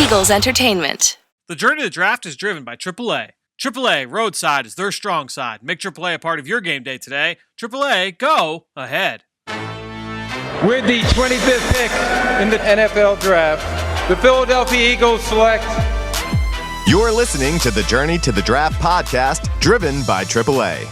Eagles Entertainment. The journey to the draft is driven by AAA. AAA Roadside is their strong side. Make AAA a part of your game day today. AAA, go ahead. With the 25th pick in the NFL Draft, the Philadelphia Eagles select. You're listening to the Journey to the Draft podcast, driven by AAA.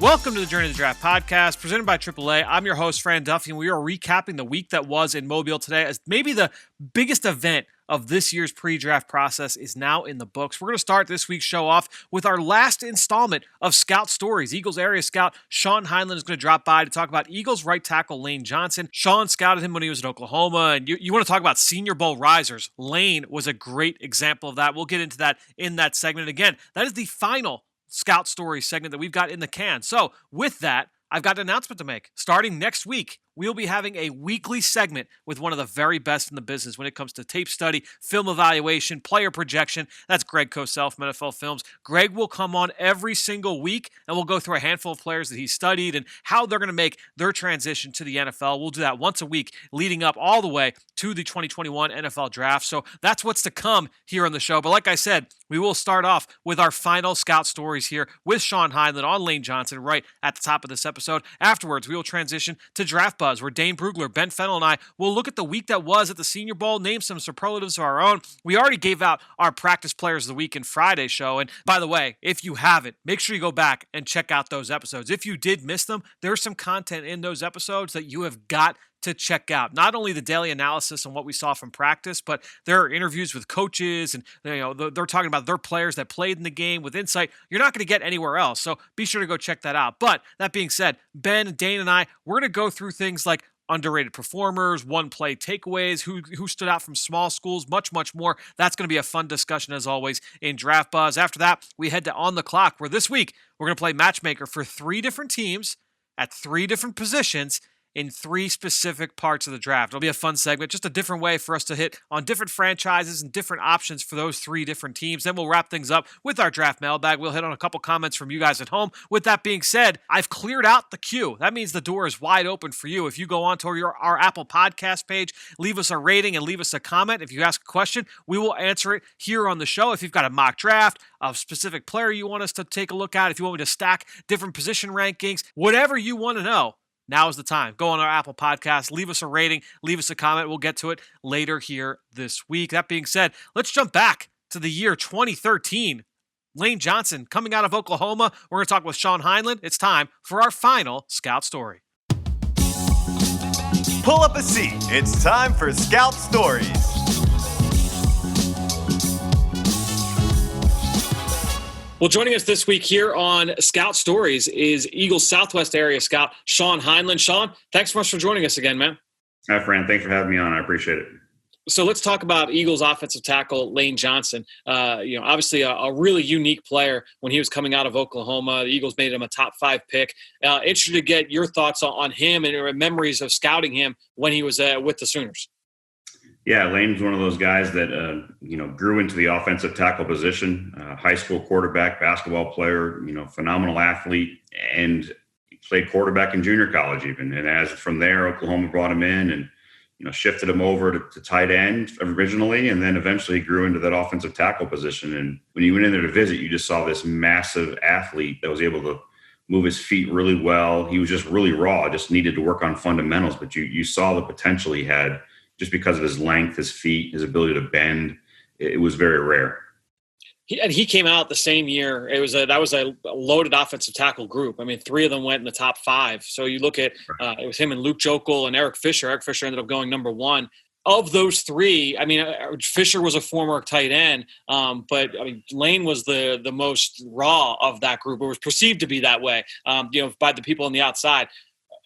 Welcome to the Journey to the Draft podcast, presented by AAA. I'm your host, Fran Duffy, and we are recapping the week that was in Mobile today, as maybe the biggest event of this year's pre-draft process is now in the books. We're going to start this week's show off with our last installment of Scout Stories. Eagles area scout Shawn Heinland is going to drop by to talk about Eagles right tackle Lane Johnson. Shawn scouted him when he was in Oklahoma, and you want to talk about Senior Bowl risers. Lane was a great example of that. We'll get into that in that segment. Again, that is the final Scout Story segment that we've got in the can. So with that, I've got an announcement to make. Starting next week, we'll be having a weekly segment with one of the very best in the business when it comes to tape study, film evaluation, player projection. That's Greg Cosell from NFL Films. Greg will come on every single week, and we'll go through a handful of players that he studied and how they're going to make their transition to the NFL. We'll do that once a week, leading up all the way to the 2021 NFL Draft. So that's what's to come here on the show. But like I said, we will start off with our final Scout Stories here with Shawn Heinland on Lane Johnson right at the top of this episode. Afterwards, we will transition to Draft Buzz, where Dane, Brugler, Ben Fennell, and I will look at the week that was at the Senior Bowl, name some superlatives of our own. We already gave out our Practice Players of the Week in Friday's show. And by the way, if you haven't, make sure you go back and check out those episodes. If you did miss them, there's some content in those episodes that you have got to check out. Not only the daily analysis on what we saw from practice, but there are interviews with coaches, and they're talking about their players that played in the game with insight you're not going to get anywhere else. So be sure to go check that out. But that being said, Ben, Dane, and I, we're going to go through things like underrated performers, one-play takeaways, who stood out from small schools, much, much more. That's going to be a fun discussion, as always, in Draft Buzz. After that, we head to On the Clock, where this week we're going to play Matchmaker for 3 different teams at 3 different positions in 3 specific parts of the draft. It'll be a fun segment, just a different way for us to hit on different franchises and different options for those 3 different teams. Then we'll wrap things up with our draft mailbag. We'll hit on a couple comments from you guys at home. With that being said, I've cleared out the queue. That means the door is wide open for you. If you go onto our Apple Podcast page, leave us a rating and leave us a comment. If you ask a question, we will answer it here on the show. If you've got a mock draft, a specific player you want us to take a look at, if you want me to stack different position rankings, whatever you want to know, now is the time. Go on our Apple Podcast, leave us a rating, leave us a comment. We'll get to it later here this week. That being said, let's jump back to the year 2013. Lane Johnson coming out of Oklahoma. We're going to talk with Shawn Heinland. It's time for our final Scout Story. Pull up a seat. It's time for Scout Stories. Well, joining us this week here on Scout Stories is Eagles Southwest area scout Shawn Heinland. Shawn, thanks so much for joining us again, man. Hi, Fran. Thanks for having me on. I appreciate it. So let's talk about Eagles offensive tackle Lane Johnson. Obviously a really unique player when he was coming out of Oklahoma. The Eagles made him a top 5 pick. Interested to get your thoughts on him and your memories of scouting him when he was with the Sooners. Yeah, Lane's one of those guys that, grew into the offensive tackle position, high school quarterback, basketball player, phenomenal athlete, and played quarterback in junior college even. And as from there, Oklahoma brought him in and, shifted him over to tight end originally, and then eventually grew into that offensive tackle position. And when you went in there to visit, you just saw this massive athlete that was able to move his feet really well. He was just really raw, just needed to work on fundamentals, but you saw the potential he had. Just because of his length, his feet, his ability to bend, it was very rare. He came out the same year. That was a loaded offensive tackle group. I mean, 3 of them went in the top 5. So you look at it was him and Luke Jokel and Eric Fisher. Eric Fisher ended up going number 1. Of those 3, I mean, Fisher was a former tight end, but Lane was the most raw of that group, or was perceived to be that way, by the people on the outside.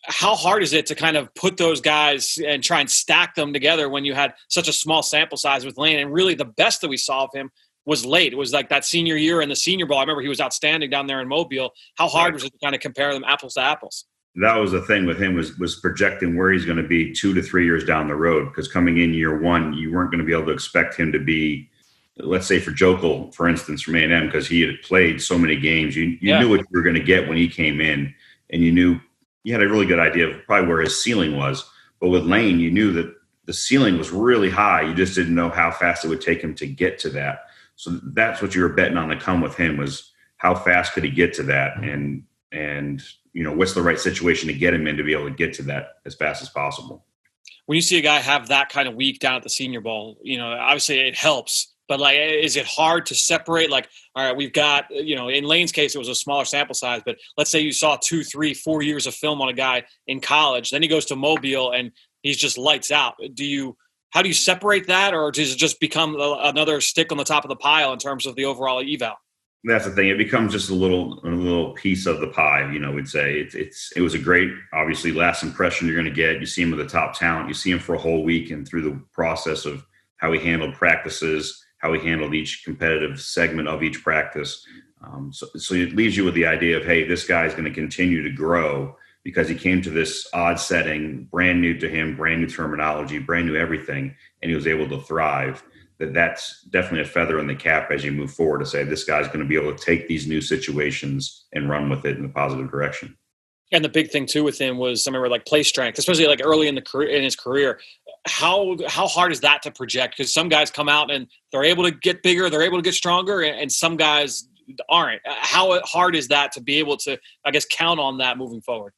How hard is it to kind of put those guys and try and stack them together when you had such a small sample size with Lane? And really the best that we saw of him was late. It was like that senior year in the Senior Bowl. I remember he was outstanding down there in Mobile. How hard was it to kind of compare them apples to apples? That was the thing with him was projecting where he's going to be 2 to 3 years down the road, because coming in year 1, you weren't going to be able to expect him to be, let's say for Jokel, for instance, from A&M, because he had played so many games. You knew what you were going to get when he came in, and you knew you had a really good idea of probably where his ceiling was. But with Lane, you knew that the ceiling was really high. You just didn't know how fast it would take him to get to that. So that's what you were betting on to come with him, was how fast could he get to that, and what's the right situation to get him in to be able to get to that as fast as possible. When you see a guy have that kind of week down at the Senior Bowl, obviously it helps. But, is it hard to separate? All right, we've got, in Lane's case, it was a smaller sample size. But let's say you saw 2, 3, 4 years of film on a guy in college. Then he goes to Mobile and he's just lights out. How do you separate that? Or does it just become another stick on the top of the pile in terms of the overall eval? That's the thing. It becomes just a little piece of the pie. We'd say it was a great, obviously, last impression you're going to get. You see him with the top talent. You see him for a whole week, and through the process of how he handled practices, how he handled each competitive segment of each practice. So it leaves you with the idea of, hey, this guy's going to continue to grow because he came to this odd setting, brand new to him, brand new terminology, brand new everything, and he was able to thrive. That's definitely a feather in the cap as you move forward to say this guy's going to be able to take these new situations and run with it in a positive direction. And the big thing too with him was, I remember, play strength, especially early in his career. How hard is that to project? Because some guys come out and they're able to get bigger, they're able to get stronger, and some guys aren't. How hard is that to be able to, count on that moving forward?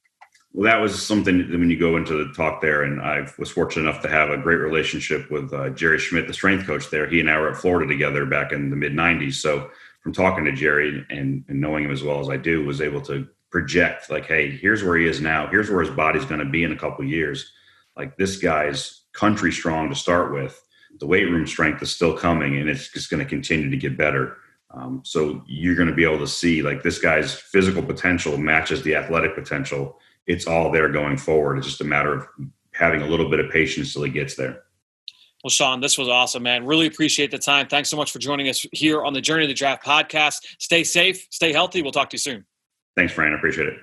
Well, that was something when you go into the talk there, and I was fortunate enough to have a great relationship with Jerry Schmidt, the strength coach there. He and I were at Florida together back in the mid-'90s. So from talking to Jerry and knowing him as well as I do, was able to project, hey, here's where he is now. Here's where his body's going to be in a couple of years. This guy's country strong to start with. The weight room strength is still coming, and it's just going to continue to get better. So you're going to be able to see, this guy's physical potential matches the athletic potential. It's all there going forward. It's just a matter of having a little bit of patience till he gets there. Well, Shawn, this was awesome, man. Really appreciate the time. Thanks so much for joining us here on the Journey to the Draft podcast. Stay safe, stay healthy. We'll talk to you soon. Thanks, Fran. I appreciate it.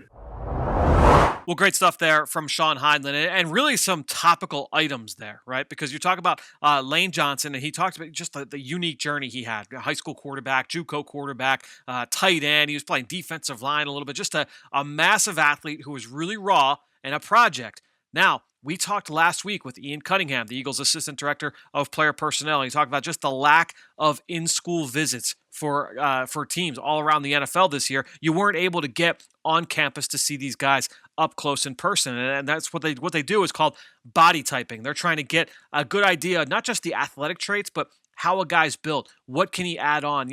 Well, great stuff there from Shawn Heinland, and really some topical items there, right? Because you talk about Lane Johnson, and he talked about just the unique journey he had. High school quarterback, JUCO quarterback, tight end. He was playing defensive line a little bit. Just a massive athlete who was really raw and a project. Now, we talked last week with Ian Cunningham, the Eagles' assistant director of player personnel. He talked about just the lack of in-school visits for teams all around the NFL this year. You weren't able to get on campus to see these guys up close in person, and that's what they do is called body typing. They're trying to get a good idea, not just the athletic traits, but how a guy's built. What can he add on?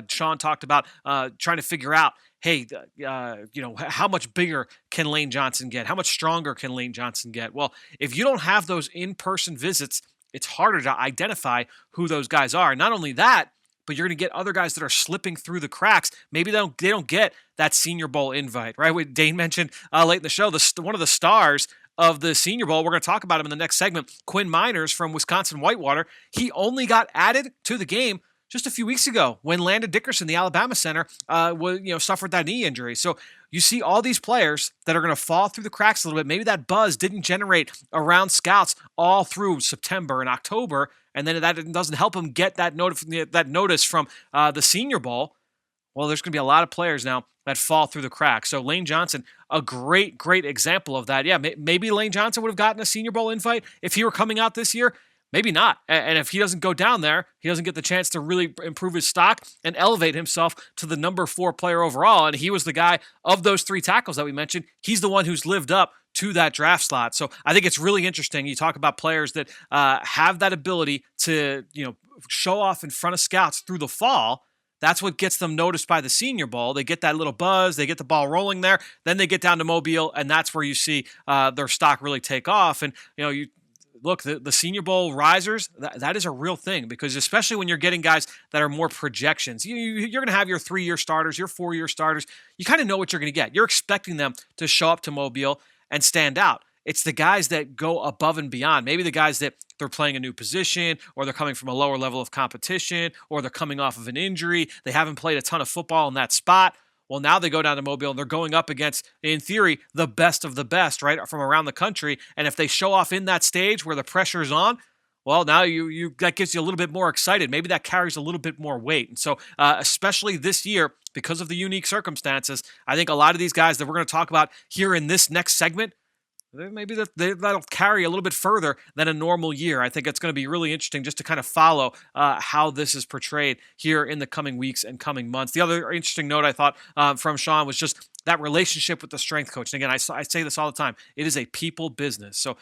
Shawn talked about trying to figure out, hey, how much bigger can Lane Johnson get? How much stronger can Lane Johnson get? Well, if you don't have those in-person visits, it's harder to identify who those guys are. Not only that, but you're going to get other guys that are slipping through the cracks. Maybe they don't get that Senior Bowl invite, right? What Dane mentioned late in the show, one of the stars of the Senior Bowl, we're going to talk about him in the next segment, Quinn Miners from Wisconsin Whitewater. He only got added to the game just a few weeks ago when Landon Dickerson, the Alabama center, suffered that knee injury. So you see all these players that are going to fall through the cracks a little bit. Maybe that buzz didn't generate around scouts all through September and October, and then that doesn't help them get that notice from the Senior Bowl. Well, there's going to be a lot of players now that fall through the cracks. So Lane Johnson, a great example of that. Yeah, maybe Lane Johnson would have gotten a Senior Bowl invite if he were coming out this year. Maybe not. And if he doesn't go down there, he doesn't get the chance to really improve his stock and elevate himself to the number 4 player overall. And he was the guy of those 3 tackles that we mentioned. He's the one who's lived up to that draft slot. So I think it's really interesting. You talk about players that have that ability to, show off in front of scouts through the fall. That's what gets them noticed by the Senior Bowl. They get that little buzz. They get the ball rolling there. Then they get down to Mobile, and that's where you see their stock really take off. And, look, the Senior Bowl risers, that is a real thing, because especially when you're getting guys that are more projections, you're going to have your 3-year starters, your 4-year starters. You kind of know what you're going to get. You're expecting them to show up to Mobile and stand out. It's the guys that go above and beyond. Maybe the guys that they're playing a new position, or they're coming from a lower level of competition, or they're coming off of an injury. They haven't played a ton of football in that spot. Well, now they go down to Mobile and they're going up against, in theory, the best of the best, right, from around the country. And if they show off in that stage where the pressure is on, well, now you that gives you a little bit more excited. Maybe that carries a little bit more weight. And so, especially this year, because of the unique circumstances, I think a lot of these guys that we're going to talk about here in this next segment, maybe that'll carry a little bit further than a normal year. I think it's going to be really interesting just to kind of follow how this is portrayed here in the coming weeks and coming months. The other interesting note I thought from Shawn was just that relationship with the strength coach. And again, I say this all the time. It is a people business. So,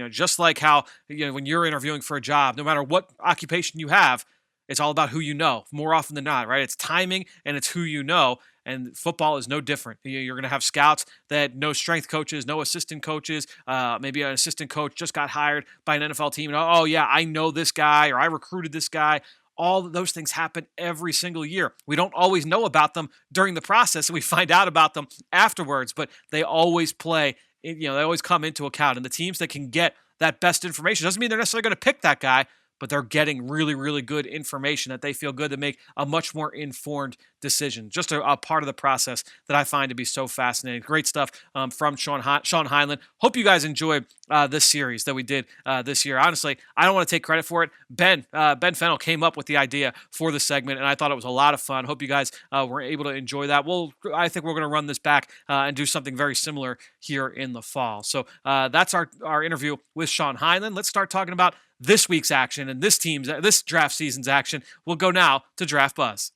just like how, when you're interviewing for a job, no matter what occupation you have, it's all about who you know more often than not, right? It's timing and it's who you know. And football is no different. You're going to have scouts that know strength coaches, no assistant coaches. Maybe an assistant coach just got hired by an NFL team. And, oh, yeah, I know this guy, or I recruited this guy. All of those things happen every single year. We don't always know about them during the process, and we find out about them afterwards. But they always play, they always come into account. And the teams that can get that best information doesn't mean they're necessarily going to pick that guy, but they're getting really, really good information that they feel good to make a much more informed decision. Just a part of the process that I find to be so fascinating. Great stuff from Shawn Heinland. Hope you guys enjoyed this series that we did this year. Honestly, I don't want to take credit for it. Ben Fennell came up with the idea for the segment, and I thought it was a lot of fun. Hope you guys were able to enjoy that. I think we're going to run this back and do something very similar here in the fall. So that's our interview with Shawn Heinland. Let's start talking about this week's action and this draft season's action. We'll go now to Draft Buzz.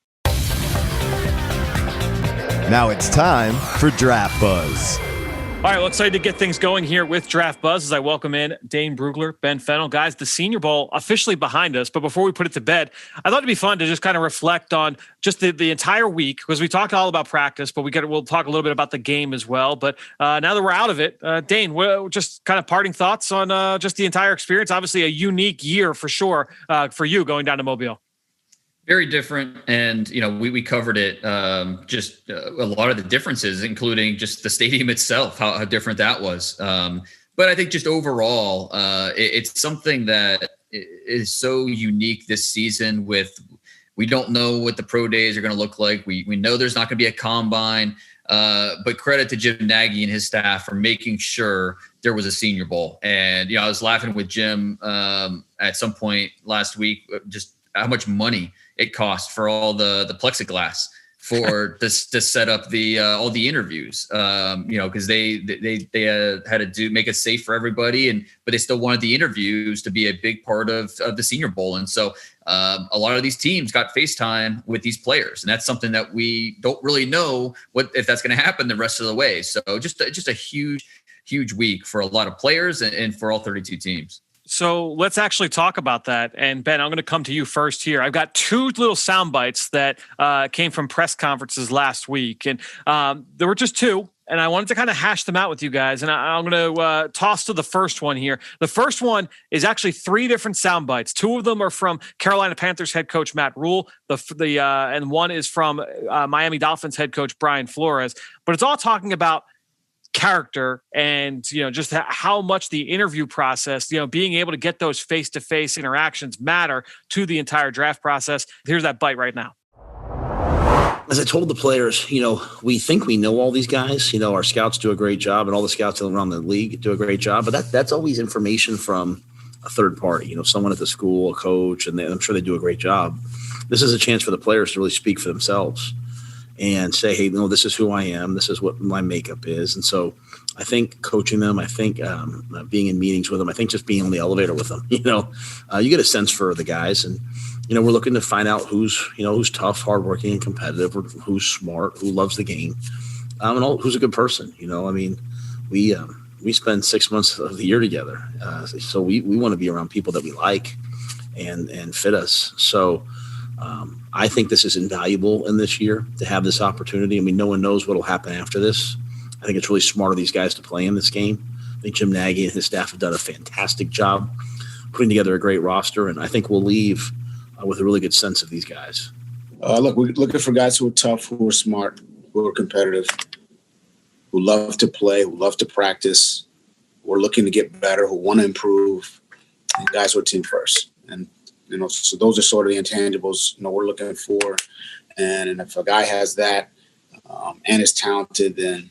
Now it's time for Draft Buzz. All right, well, excited to get things going here with Draft Buzz as I welcome in Dane, Brugler, Ben Fennell. Guys, the Senior Bowl officially behind us, but before we put it to bed, I thought it'd be fun to just kind of reflect on just the entire week, because we talked all about practice, but we'll talk a little bit about the game as well. But now that we're out of it, Dane, just kind of parting thoughts on just the entire experience. Obviously, a unique year for sure for you going down to Mobile. Very different. And, we covered it, just a lot of the differences, including just the stadium itself, how different that was. But I think just overall, it's something that is so unique this season we don't know what the pro days are going to look like. We know there's not going to be a combine, but credit to Jim Nagy and his staff for making sure there was a Senior Bowl. And, I was laughing with Jim at some point last week, just how much money it cost for all the plexiglass for this to set up all the interviews, because they had to make it safe for everybody, but they still wanted the interviews to be a big part of the Senior Bowl. And so a lot of these teams got FaceTime with these players, and that's something that we don't really know if that's going to happen the rest of the way. So just a huge week for a lot of players and for all 32 teams. So let's actually talk about that. And Ben, I'm going to come to you first here. I've got two little sound bites that came from press conferences last week. And there were just two. And I wanted to kind of hash them out with you guys. And I'm going to toss to the first one here. The first one is actually three different sound bites. Two of them are from Carolina Panthers head coach Matt Rule. And one is from Miami Dolphins head coach Brian Flores. But it's all talking about character and just how much the interview process, being able to get those face-to-face interactions matter to the entire draft process. Here's that bite right now. As I told the players, we think we know all these guys. Our scouts do a great job, and all the scouts around the league do a great job. But that's always information from a third party, someone at the school, a coach, and I'm sure they do a great job. This is a chance for the players to really speak for themselves and say, hey, this is who I am. This is what my makeup is. And so I think coaching them, I think being in meetings with them, I think just being on the elevator with them, you get a sense for the guys. And, we're looking to find out who's tough, hardworking, and competitive, or who's smart, who loves the game, and who's a good person. We spend 6 months of the year together. So we want to be around people that we like and fit us. So I think this is invaluable in this year to have this opportunity. No one knows what will happen after this. I think it's really smart of these guys to play in this game. I think Jim Nagy and his staff have done a fantastic job putting together a great roster, and I think we'll leave with a really good sense of these guys. Look, we're looking for guys who are tough, who are smart, who are competitive, who love to play, who love to practice, who are looking to get better, who want to improve, and guys who are team first. And so those are sort of the intangibles, we're looking for. And if a guy has that and is talented, then,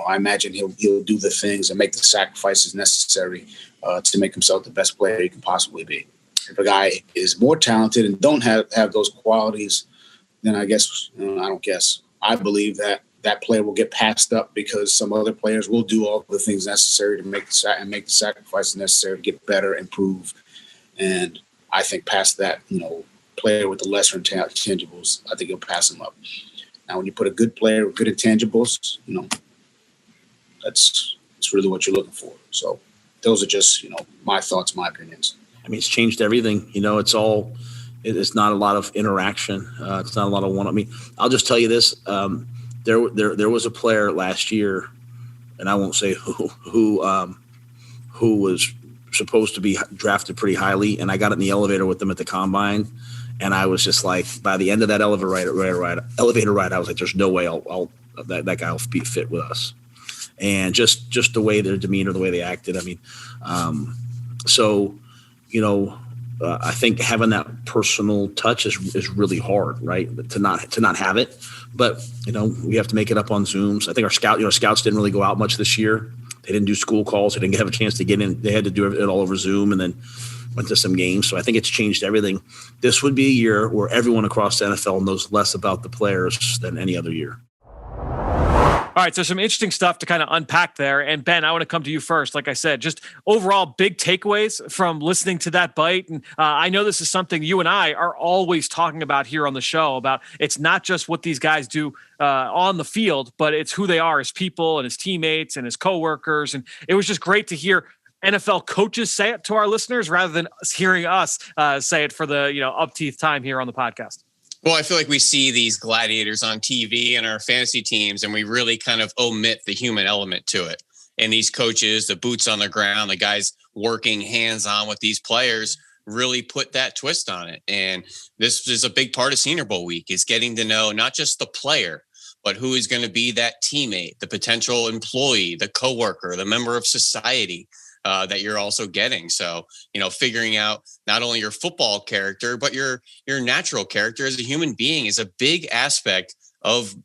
I imagine he'll do the things and make the sacrifices necessary to make himself the best player he can possibly be. If a guy is more talented and don't have those qualities, then I believe that that player will get passed up because some other players will do all the things necessary to make the sacrifices necessary to get better, improve. And I think past that, player with the lesser intangibles, I think you'll pass him up. Now, when you put a good player with good intangibles, that's really what you're looking for. So those are just, my thoughts, my opinions. I mean, it's changed everything. It's not a lot of interaction. It's not a lot of one. I mean, I'll just tell you this. There was a player last year, and I won't say who was supposed to be drafted pretty highly, and I got in the elevator with them at the combine, and I was just like, by the end of that elevator ride, I was like, there's no way that guy will be fit with us. And just the way their demeanor, the way they acted. I mean, I think having that personal touch is really hard, right? To not have it, but we have to make it up on Zooms. I think our scouts didn't really go out much this year. They didn't do school calls. They didn't have a chance to get in. They had to do it all over Zoom, and then went to some games. So I think it's changed everything. This would be a year where everyone across the NFL knows less about the players than any other year. All right, so some interesting stuff to kind of unpack there. And Ben, I want to come to you first. Like I said, just overall big takeaways from listening to that bite. And I know this is something you and I are always talking about here on the show, about it's not just what these guys do on the field, but it's who they are as people and as teammates and as coworkers. And it was just great to hear NFL coaches say it to our listeners rather than hearing us say it for the upteeth time here on the podcast. Well, I feel like we see these gladiators on TV and our fantasy teams, and we really kind of omit the human element to it. And these coaches, the boots on the ground, the guys working hands-on with these players really put that twist on it. And this is a big part of Senior Bowl week, is getting to know not just the player, but who is going to be that teammate, the potential employee, the coworker, the member of society that you're also getting. So, figuring out not only your football character, but your natural character as a human being is a big aspect of,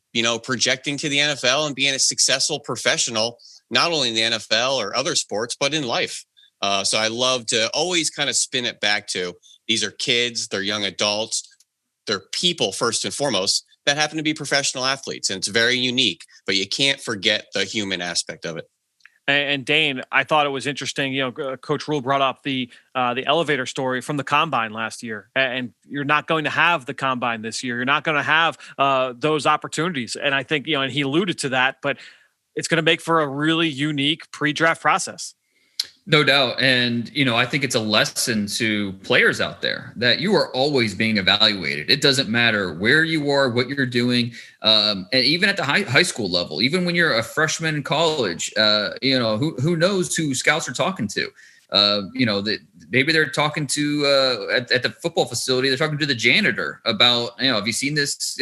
projecting to the NFL and being a successful professional, not only in the NFL or other sports, but in life. So I love to always kind of spin it back to, these are kids, they're young adults, they're people first and foremost that happen to be professional athletes. And it's very unique, but you can't forget the human aspect of it. And Dane, I thought it was interesting. Coach Rule brought up the elevator story from the combine last year, and you're not going to have the combine this year. You're not going to have those opportunities. And I think, and he alluded to that, but it's going to make for a really unique pre-draft process. No doubt. And, I think it's a lesson to players out there that you are always being evaluated. It doesn't matter where you are, what you're doing. And even at the high school level, even when you're a freshman in college, who knows who scouts are talking to? That maybe they're talking to at the football facility, they're talking to the janitor about, have you seen this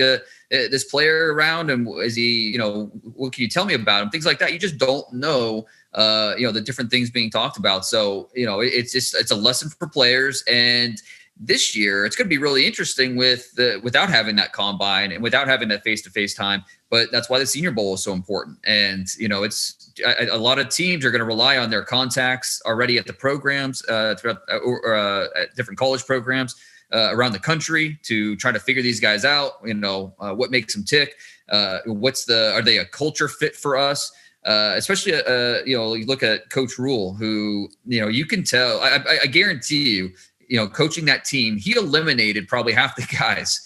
player around, and is he, what can you tell me about him? Things like that. You just don't know, the different things being talked about. So, it's a lesson for players. And this year it's going to be really interesting without having that combine and without having that face-to-face time. But that's why the Senior Bowl is so important. And, it's a lot of teams are going to rely on their contacts already at the programs, throughout at different college programs around the country to try to figure these guys out. What makes them tick? Are they a culture fit for us? Especially, you look at Coach Rule, who, you can tell, I guarantee you, coaching that team, he eliminated probably half the guys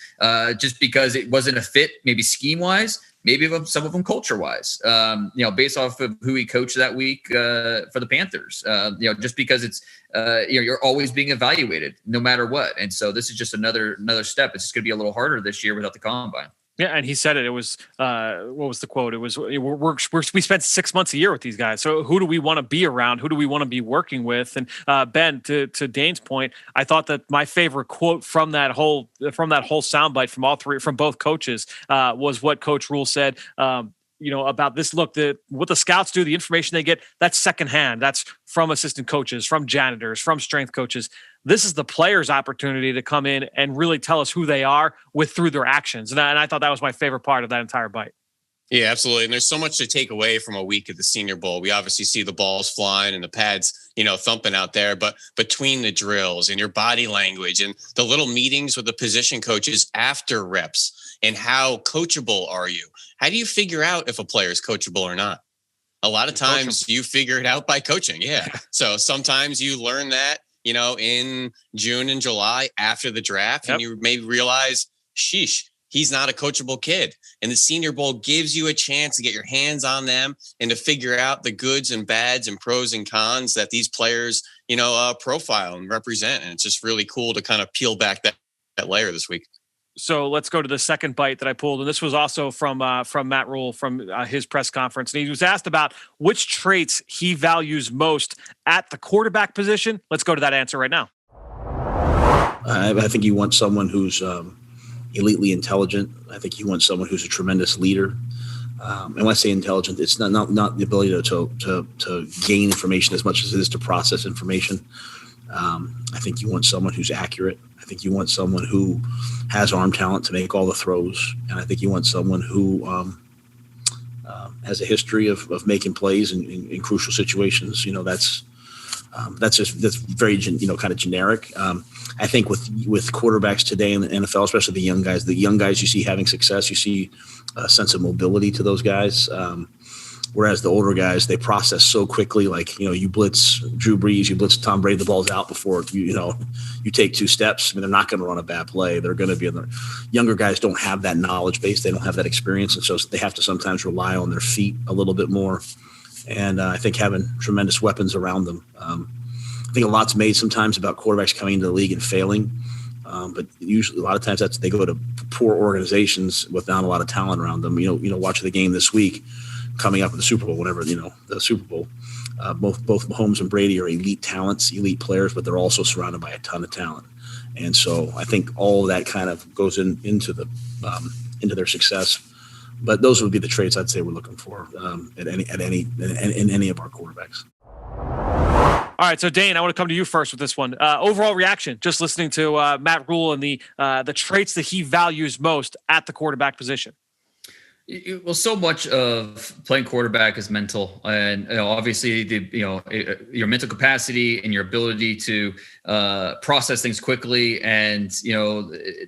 just because it wasn't a fit, maybe scheme wise, maybe some of them culture wise, based off of who he coached that week for the Panthers, just because it's, you're always being evaluated no matter what. And so this is just another step. It's just going to be a little harder this year without the combine. Yeah, and he said it. It was what was the quote? It was we spent 6 months a year with these guys. So who do we want to be around? Who do we want to be working with? And Ben, to Dane's point, I thought that my favorite quote from that whole soundbite from both coaches was what Coach Rule said. About this. Look, what the scouts do, the information they get, that's secondhand. That's from assistant coaches, from janitors, from strength coaches. This is the players' opportunity to come in and really tell us who they are through their actions. And I thought that was my favorite part of that entire bite. Yeah, absolutely. And there's so much to take away from a week at the Senior Bowl. We obviously see the balls flying and the pads, thumping out there, but between the drills and your body language and the little meetings with the position coaches after reps, and how coachable are you? How do you figure out if a player is coachable or not? A lot of times you figure it out by coaching. Yeah. So sometimes you learn that, in June and July after the draft, and you may realize, sheesh, he's not a coachable kid. And the Senior Bowl gives you a chance to get your hands on them and to figure out the goods and bads and pros and cons that these players, profile and represent. And it's just really cool to kind of peel back that layer this week. So let's go to the second bite that I pulled. And this was also from Matt Rule from his press conference. And he was asked about which traits he values most at the quarterback position. Let's go to that answer right now. I think you want someone who's elitely intelligent. I think you want someone who's a tremendous leader. And when I say intelligent, it's not the ability to gain information as much as it is to process information. I think you want someone who's accurate. I think you want someone who has arm talent to make all the throws. And I think you want someone who has a history of making plays in crucial situations. That's very, kind of generic. I think with quarterbacks today in the NFL, especially the young guys you see having success, you see a sense of mobility to those guys. Whereas the older guys, they process so quickly. Like, you blitz Drew Brees, you blitz Tom Brady, the ball's out before you take two steps. I mean, they're not going to run a bad play. They're going to be younger guys don't have that knowledge base. They don't have that experience. And so they have to sometimes rely on their feet a little bit more. And I think having tremendous weapons around them. I think a lot's made sometimes about quarterbacks coming into the league and failing. But usually a lot of times they go to poor organizations with not a lot of talent around them. Watch the game this week coming up in the Super Bowl, the Super Bowl, both Mahomes and Brady are elite talents, elite players, but they're also surrounded by a ton of talent. And so I think all of that kind of goes into their success. But those would be the traits I'd say we're looking for in any of our quarterbacks. All right, so Dane, I want to come to you first with this one. Overall reaction, just listening to Matt Rule and the traits that he values most at the quarterback position. Well, so much of playing quarterback is mental, and obviously your mental capacity and your ability to process things quickly, and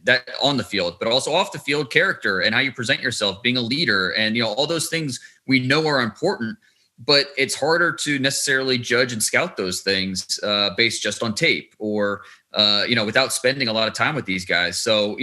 that on the field, but also off the field, character and how you present yourself, being a leader, and all those things we know are important. But it's harder to necessarily judge and scout those things based just on tape or without spending a lot of time with these guys. So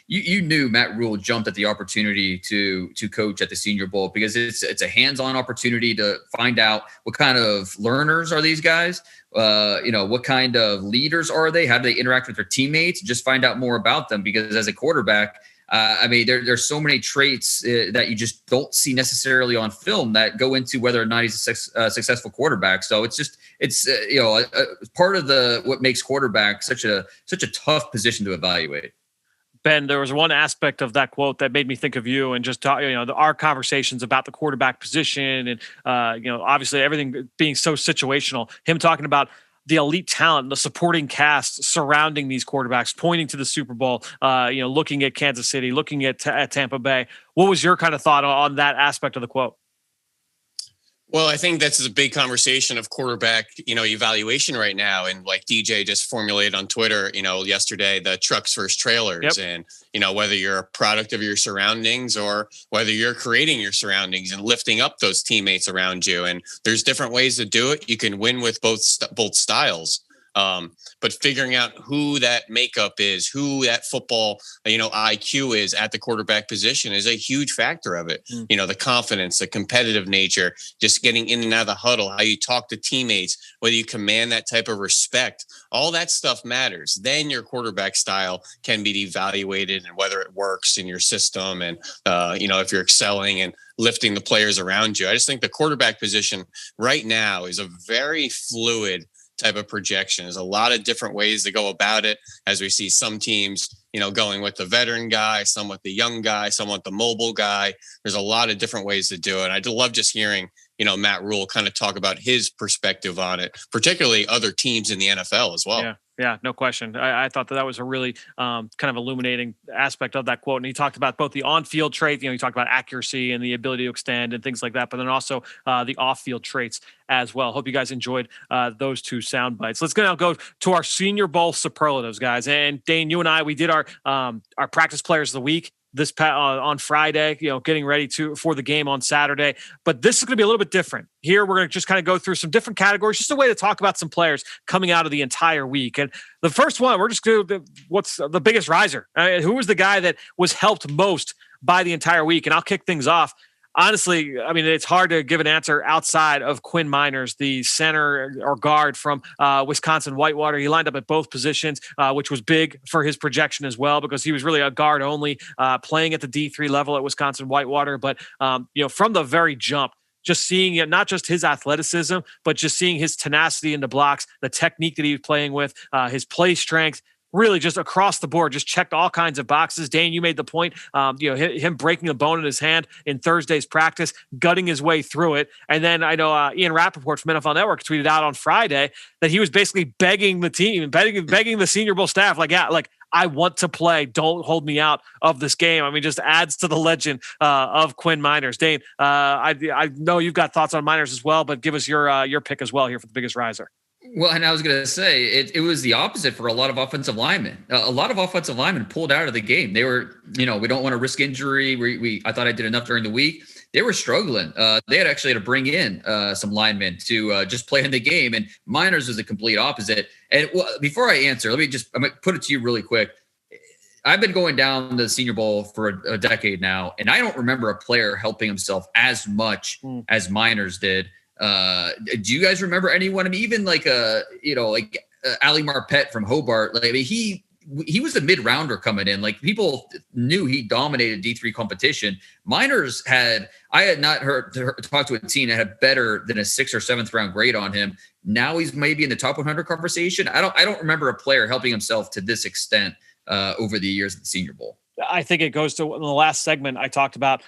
you knew Matt Rule jumped at the opportunity to coach at the Senior Bowl because it's a hands-on opportunity to find out what kind of learners are these guys. What kind of leaders are they? How do they interact with their teammates? Just find out more about them, because as a quarterback, there's so many traits that you just don't see necessarily on film that go into whether or not he's a successful quarterback. So it's part of what makes quarterback such a tough position to evaluate. Ben, there was one aspect of that quote that made me think of you and just our conversations about the quarterback position and obviously everything being so situational. Him talking about the elite talent, the supporting cast surrounding these quarterbacks, pointing to the Super Bowl, looking at Kansas City, looking at Tampa Bay. What was your kind of thought on that aspect of the quote? Well, I think that's a big conversation of quarterback, evaluation right now. And like DJ just formulated on Twitter, yesterday, the trucks versus trailers. Yep. And, whether you're a product of your surroundings or whether you're creating your surroundings and lifting up those teammates around you. And there's different ways to do it. You can win with both styles. But figuring out who that makeup is, who that football, IQ is at the quarterback position is a huge factor of it. The confidence, the competitive nature, just getting in and out of the huddle, how you talk to teammates, whether you command that type of respect, all that stuff matters. Then your quarterback style can be evaluated and whether it works in your system and, if you're excelling and lifting the players around you. I just think the quarterback position right now is a very fluid type of projection. There's a lot of different ways to go about it, as we see some teams, going with the veteran guy, some with the young guy, some with the mobile guy. There's a lot of different ways to do it. I love just hearing, Matt Rule kind of talk about his perspective on it, particularly other teams in the NFL as well. Yeah. Yeah, no question. I thought that was a really kind of illuminating aspect of that quote. And he talked about both the on-field trait, he talked about accuracy and the ability to extend and things like that, but then also the off-field traits as well. Hope you guys enjoyed those two sound bites. Let's now go to our Senior Bowl superlatives, guys. And Dane, you and I, we did our practice players of the week on Friday, getting ready for the game on Saturday. But this is going to be a little bit different. Here, we're going to just kind of go through some different categories, just a way to talk about some players coming out of the entire week. And the first one, we're just going to, what's the biggest riser? Who was the guy that was helped most by the entire week? And I'll kick things off. Honestly, I mean, it's hard to give an answer outside of Quinn Miners, the center or guard from Wisconsin Whitewater. He lined up at both positions, which was big for his projection as well, because he was really a guard only, playing at the D3 level at Wisconsin Whitewater. But, from the very jump, just seeing it, not just his athleticism, but just seeing his tenacity in the blocks, the technique that he was playing with, his play strength, really just across the board, just checked all kinds of boxes. Dane, you made the point, him breaking the bone in his hand in Thursday's practice, gutting his way through it. And then I know Ian Rappaport from NFL Network tweeted out on Friday that he was basically begging the team, begging the Senior Bowl staff, I want to play. Don't hold me out of this game. I mean, just adds to the legend of Quinn Miners. Dane, I know you've got thoughts on Miners as well, but give us your pick as well here for the biggest riser. Well, and I was going to say it was the opposite for a lot of offensive linemen. A lot of offensive linemen pulled out of the game. They were, we don't want to risk injury. I thought I did enough during the week. They were struggling. They had actually had to bring in some linemen to just play in the game. And Miners was the complete opposite. And before I answer, I'm going to put it to you really quick. I've been going down the Senior Bowl for a decade now, and I don't remember a player helping himself as much as Miners did. Do you guys remember anyone? I mean, even Ali Marpette from Hobart. He was a mid-rounder coming in. People knew he dominated D3 competition. Miners I had not talked to a team that had better than a 6th or 7th round grade on him. Now he's maybe in the top 100 conversation. I don't remember a player helping himself to this extent over the years at the Senior Bowl. I think it goes to in the last segment I talked about.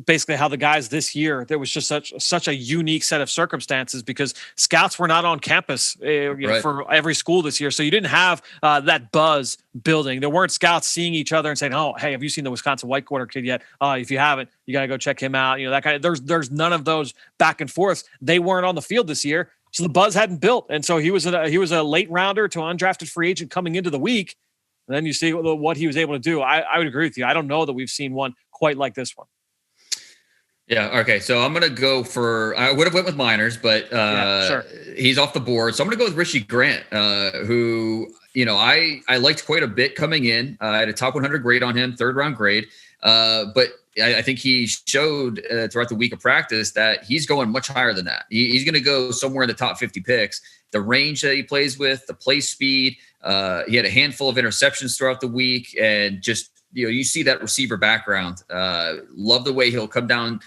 Basically how the guys this year, there was just such a unique set of circumstances because scouts were not on campus for every school this year. So you didn't have that buzz building. There weren't scouts seeing each other and saying, oh, hey, have you seen the Wisconsin Whitewater kid yet? If you haven't, you got to go check him out. That kind of, there's none of those back and forth. They weren't on the field this year. So the buzz hadn't built. And so he was a late rounder to an undrafted free agent coming into the week. And then you see what he was able to do. I would agree with you. I don't know that we've seen one quite like this one. Yeah. Okay. So I'm going to go I would have went with Miners, but sure. He's off the board. So I'm going to go with Richie Grant, who, I liked quite a bit coming in. I had a top 100 grade on him, 3rd round grade. But I think he showed throughout the week of practice that he's going much higher than that. He's going to go somewhere in the top 50 picks. The range that he plays with, the play speed, he had a handful of interceptions throughout the week, and just, you see that receiver background. Love the way he'll come down,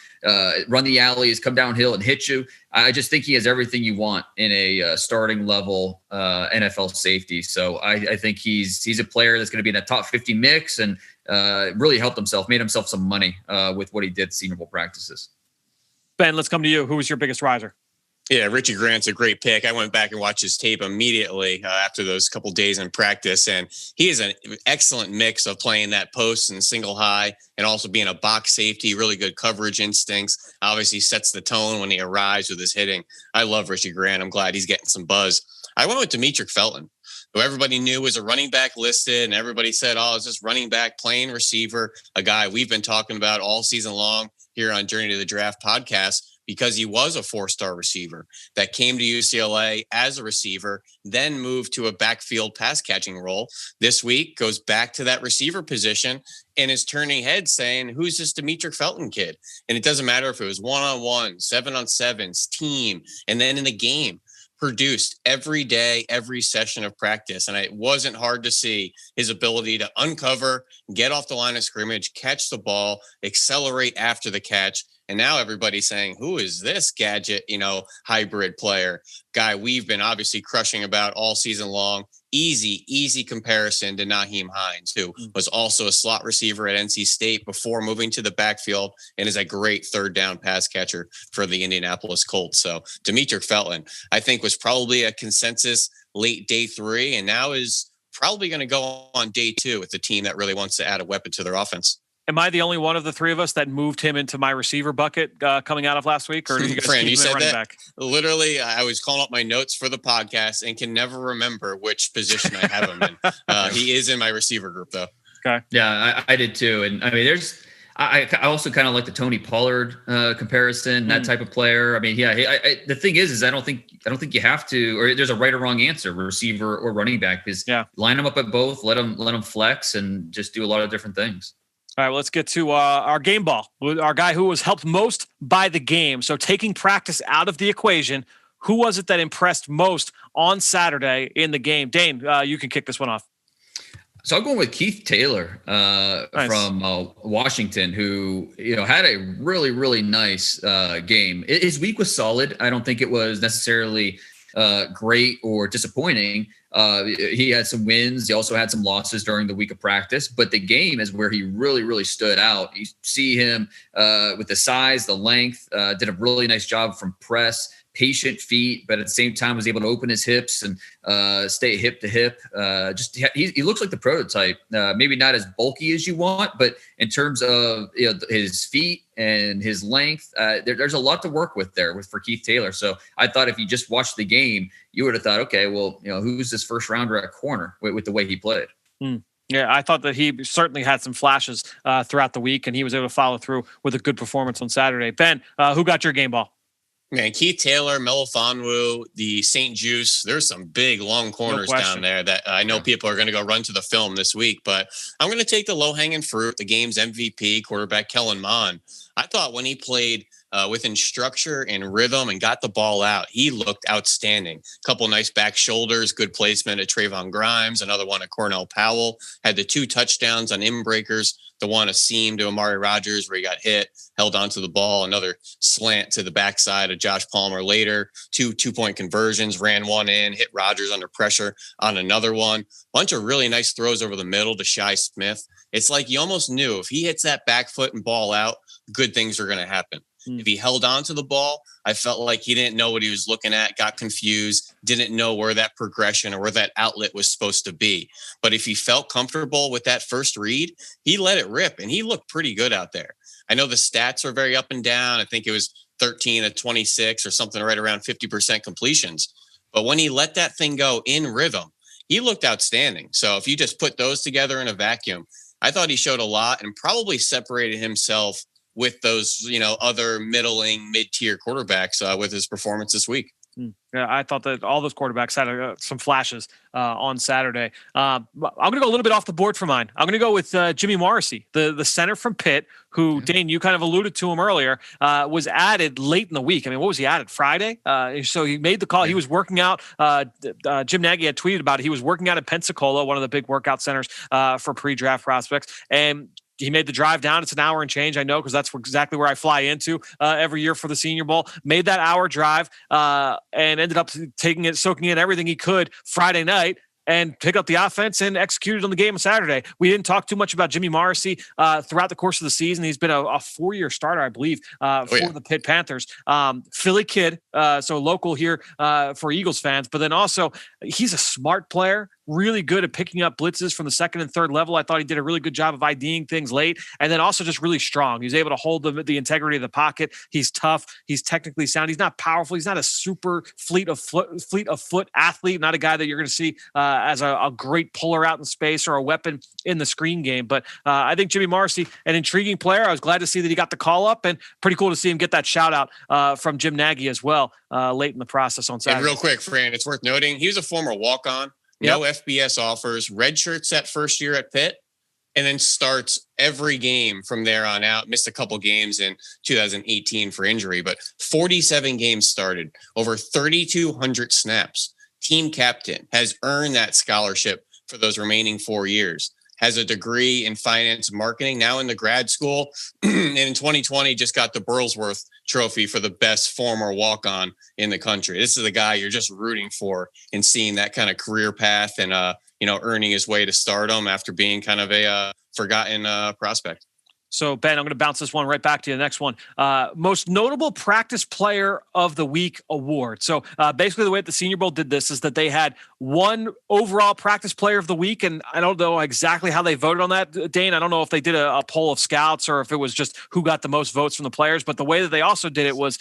run the alleys, come downhill and hit you. I just think he has everything you want in a starting level NFL safety. So I think he's a player that's going to be in that top 50 mix and really helped himself, made himself some money with what he did at Senior Bowl practices. Ben, let's come to you. Who was your biggest riser? Yeah, Richie Grant's a great pick. I went back and watched his tape immediately after those couple days in practice, and he is an excellent mix of playing that post and single high and also being a box safety, really good coverage instincts. Obviously sets the tone when he arrives with his hitting. I love Richie Grant. I'm glad he's getting some buzz. I went with Demetric Felton, who everybody knew was a running back listed, and everybody said, oh, it's just running back, playing receiver, a guy we've been talking about all season long here on Journey to the Draft podcast, because he was a 4-star receiver that came to UCLA as a receiver, then moved to a backfield pass catching role. This week goes back to that receiver position and is turning heads saying, who's this Demetric Felton kid? And it doesn't matter if it was 1-on-1, 7-on-7s, team, and then in the game. Produced every day, every session of practice. And it wasn't hard to see his ability to uncover, get off the line of scrimmage, catch the ball, accelerate after the catch. And now everybody's saying, who is this gadget, hybrid player? Guy we've been obviously crushing about all season long. easy comparison to Nyheim Hines, who was also a slot receiver at NC State before moving to the backfield and is a great third down pass catcher for the Indianapolis Colts. So Demetric Felton, I think, was probably a consensus late day 3 and now is probably going to go on day 2 with the team that really wants to add a weapon to their offense. Am I the only one of the three of us that moved him into my receiver bucket coming out of last week? Or did you guys Fran, keep you him at said running that? back? Literally, I was calling up my notes for the podcast and can never remember which position I have him in. He is in my receiver group, though. Okay. Yeah, I did too. And I mean, I also kind of like the Tony Pollard comparison, that type of player. I mean, yeah, the thing is I don't think you have to, or there's a right or wrong answer, receiver or running back, because line them up at both, let them flex and just do a lot of different things. All right, well, let's get to our game ball, our guy who was helped most by the game. So taking practice out of the equation, who was it that impressed most on Saturday in the game? Dane, you can kick this one off. So I'm going with Keith Taylor from Washington, who had a really, really nice game. His week was solid. I don't think it was necessarily great or disappointing. He had some wins. He also had some losses during the week of practice, but the game is where he really, really stood out. You see him with the size, the length, did a really nice job from press, patient feet, but at the same time was able to open his hips and stay hip to hip. He looks like the prototype. Maybe not as bulky as you want, but in terms of his feet and his length, there's a lot to work with there for Keith Taylor. So I thought if you just watched the game, you would have thought, okay, well, who's this first rounder at corner with the way he played? Yeah, I thought that he certainly had some flashes throughout the week, and he was able to follow through with a good performance on Saturday. Ben, who got your game ball? Man, Keith Taylor, Melifonwu, the St. Juice, there's some big, long corners down there that I know people are going to go run to the film this week. But I'm going to take the low-hanging fruit, the game's MVP, quarterback Kellen Mond. I thought when he played within structure and rhythm and got the ball out, he looked outstanding. Couple nice back shoulders, good placement at Trayvon Grimes, another one at Cornell Powell. Had the 2 touchdowns on in-breakers, the one a seam to Amari Rodgers where he got hit, held onto the ball, another slant to the backside of Josh Palmer later, 2 2-point conversions, ran one in, hit Rodgers under pressure on another one. Bunch of really nice throws over the middle to Shi Smith. It's like you almost knew if he hits that back foot and ball out, good things are going to happen. If he held on to the ball, I felt like he didn't know what he was looking at, got confused, didn't know where that progression or where that outlet was supposed to be. But if he felt comfortable with that first read, he let it rip, and he looked pretty good out there. I know the stats are very up and down. I think it was 13 of 26 or something right around 50% completions. But when he let that thing go in rhythm, he looked outstanding. So if you just put those together in a vacuum, I thought he showed a lot and probably separated himself with those, other middling mid-tier quarterbacks with his performance this week. Yeah, I thought that all those quarterbacks had some flashes on Saturday. I'm going to go a little bit off the board for mine. I'm going to go with Jimmy Morrissey, the center from Pitt, who, Dane, you kind of alluded to him earlier, was added late in the week. I mean, what was he added? Friday? So he made the call. He was working out. Jim Nagy had tweeted about it. He was working out at Pensacola, one of the big workout centers for pre-draft prospects. And he made the drive down. It's an hour and change, I know, because that's exactly where I fly into every year for the Senior Bowl. Made that hour drive and ended up soaking in everything he could Friday night and pick up the offense and executed on the game on Saturday. We didn't talk too much about Jimmy Morrissey throughout the course of the season. He's been a 4-year starter, I believe, for the Pitt Panthers. Philly kid, so local here for Eagles fans. But then also, he's a smart player, really good at picking up blitzes from the second and third level. I thought he did a really good job of IDing things late, and then also just really strong. He's able to hold the integrity of the pocket. He's tough. He's technically sound. He's not powerful. He's not a super fleet of foot athlete. Not a guy that you're going to see as a great puller out in space or a weapon in the screen game. But I think Jimmy Morrissey, an intriguing player. I was glad to see that he got the call up, and pretty cool to see him get that shout out from Jim Nagy as well late in the process on Saturday. And real quick, Fran, it's worth noting he was a former walk-on. No FBS offers, redshirts that first year at Pitt, and then starts every game from there on out. Missed a couple games in 2018 for injury, but 47 games started, over 3,200 snaps. Team captain, has earned that scholarship for those remaining 4 years. has a degree in finance and marketing, now in the grad school. And in 2020, just got the Burlsworth Trophy for the best former walk-on in the country. This is the guy you're just rooting for and seeing that kind of career path and, earning his way to stardom after being kind of a forgotten prospect. So, Ben, I'm going to bounce this one right back to you. The next one, most notable practice player of the week award. So basically the way that the Senior Bowl did this is that they had one overall practice player of the week. And I don't know exactly how they voted on that, Dane. I don't know if they did a poll of scouts or if it was just who got the most votes from the players. But the way that they also did it was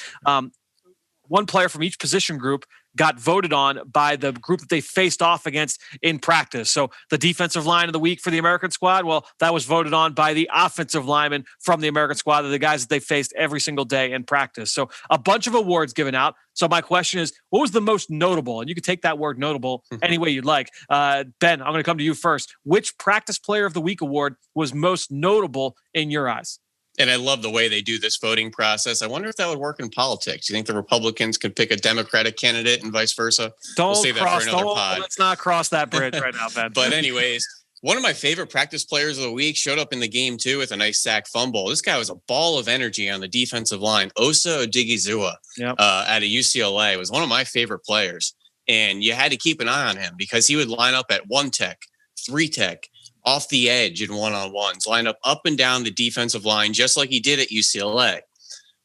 one player from each position group got voted on by the group that they faced off against in practice. So the defensive line of the week for the American squad, well, that was voted on by the offensive linemen from the American squad, the guys that they faced every single day in practice. So a bunch of awards given out. So my question is, what was the most notable? And you can take that word notable any way you'd like. Ben, I'm going to come to you first. Which practice player of the week award was most notable in your eyes? And I love the way they do this voting process. I wonder if that would work in politics. You think the Republicans could pick a Democratic candidate and vice versa? We'll save that for another pod. Let's not cross that bridge right now, Ben. But anyways, one of my favorite practice players of the week showed up in the game too with a nice sack fumble. This guy was a ball of energy on the defensive line. Osa Odighizuwa out of UCLA was one of my favorite players. And you had to keep an eye on him because he would line up at 1 tech, 3 tech, off the edge in one-on-ones, line up and down the defensive line, just like he did at UCLA.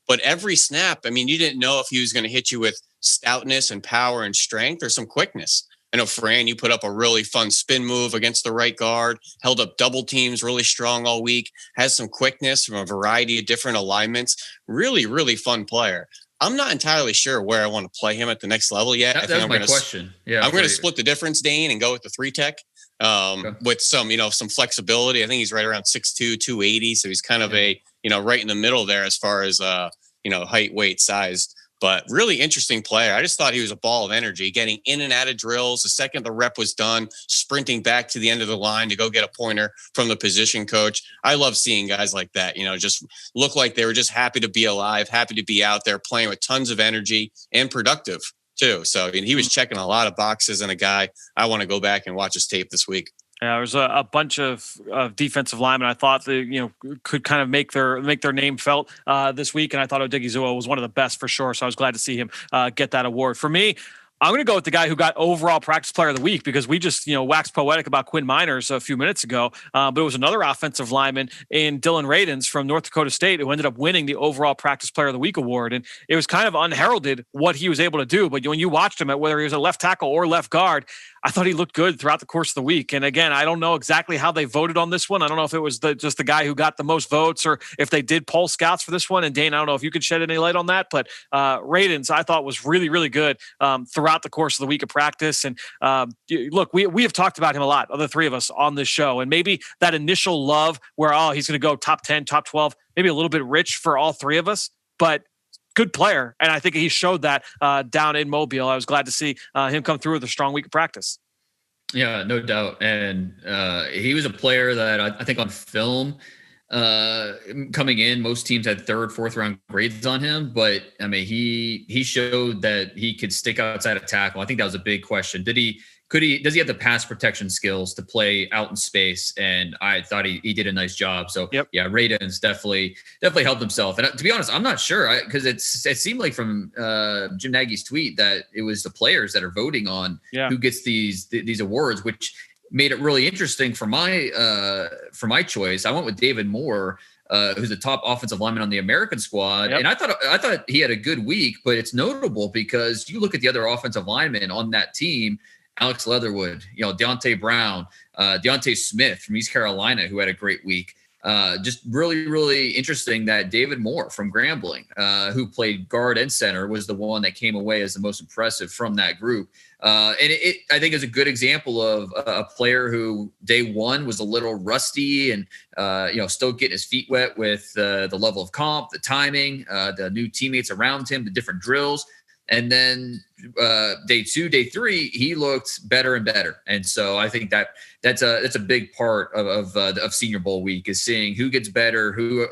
But every snap, I mean, you didn't know if he was going to hit you with stoutness and power and strength or some quickness. I know, Fran, you put up a really fun spin move against the right guard, held up double teams really strong all week, has some quickness from a variety of different alignments. Really, really fun player. I'm not entirely sure where I want to play him at the next level yet. That was my question. Yeah, I'm going to split the difference, Dane, and go with the 3 tech. With some flexibility. I think he's right around 6'2", 280. So he's kind of a, right in the middle there as far as, height, weight, size, but really interesting player. I just thought he was a ball of energy, getting in and out of drills. The second the rep was done, sprinting back to the end of the line to go get a pointer from the position coach. I love seeing guys like that, just look like they were just happy to be alive, happy to be out there playing with tons of energy and productive too. So he was checking a lot of boxes and a guy I want to go back and watch his tape this week. Yeah, there was a bunch of defensive linemen I thought that could kind of make their name felt this week, and I thought Odighizuwa was one of the best for sure. So I was glad to see him get that award. For me, I'm going to go with the guy who got overall practice player of the week because we just, waxed poetic about Quinn Miners a few minutes ago. But it was another offensive lineman in Dylan Radins from North Dakota State who ended up winning the overall practice player of the week award. And it was kind of unheralded what he was able to do. But when you watched him at whether he was a left tackle or left guard, I thought he looked good throughout the course of the week. And again, I don't know exactly how they voted on this one. I don't know if it was just the guy who got the most votes or if they did poll scouts for this one. And Dane, I don't know if you could shed any light on that, but Radins I thought was really, really good throughout the course of the week of practice. And look, we have talked about him a lot, the three of us on this show. And maybe that initial love where, he's going to go top 10, top 12, maybe a little bit rich for all three of us, but good player. And I think he showed that down in Mobile. I was glad to see him come through with a strong week of practice. Yeah, no doubt. And he was a player that I think on film coming in, most teams had 3rd, 4th round grades on him. But I mean, he showed that he could stick outside a tackle. I think that was a big question. Does he have the pass protection skills to play out in space? And I thought he did a nice job. So yep. Yeah, Radins definitely helped himself. And to be honest, I'm not sure because it seemed like from Jim Nagy's tweet that it was the players that are voting on who gets these awards, which made it really interesting for my choice. I went with David Moore, who's the top offensive lineman on the American squad. Yep. And I thought he had a good week, but it's notable because you look at the other offensive linemen on that team, Alex Leatherwood, Deontay Brown, Deontay Smith from East Carolina, who had a great week. Just really, really interesting that David Moore from Grambling, who played guard and center, was the one that came away as the most impressive from that group. And it I think is a good example of a player who day one was a little rusty and, still getting his feet wet with the level of comp, the timing, the new teammates around him, the different drills. And then day 2, day 3, he looked better and better. And so I think that's a big part of Senior Bowl week is seeing who gets better, who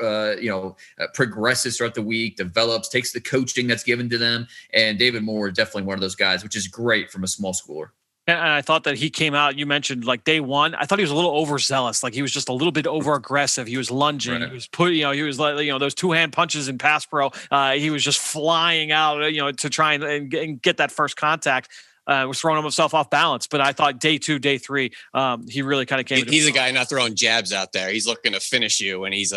progresses throughout the week, develops, takes the coaching that's given to them. And David Moore is definitely one of those guys, which is great from a small schooler. And I thought that he came out, you mentioned like day one, I thought he was a little overzealous. Like he was just a little bit over aggressive. He was lunging. Right. He was he was like, those 2-hand punches in pass pro. He was just flying out, to try and get that first contact. Was throwing himself off balance. But I thought day 2, day 3, he really kind of came. He's a guy not throwing jabs out there. He's looking to finish you when he's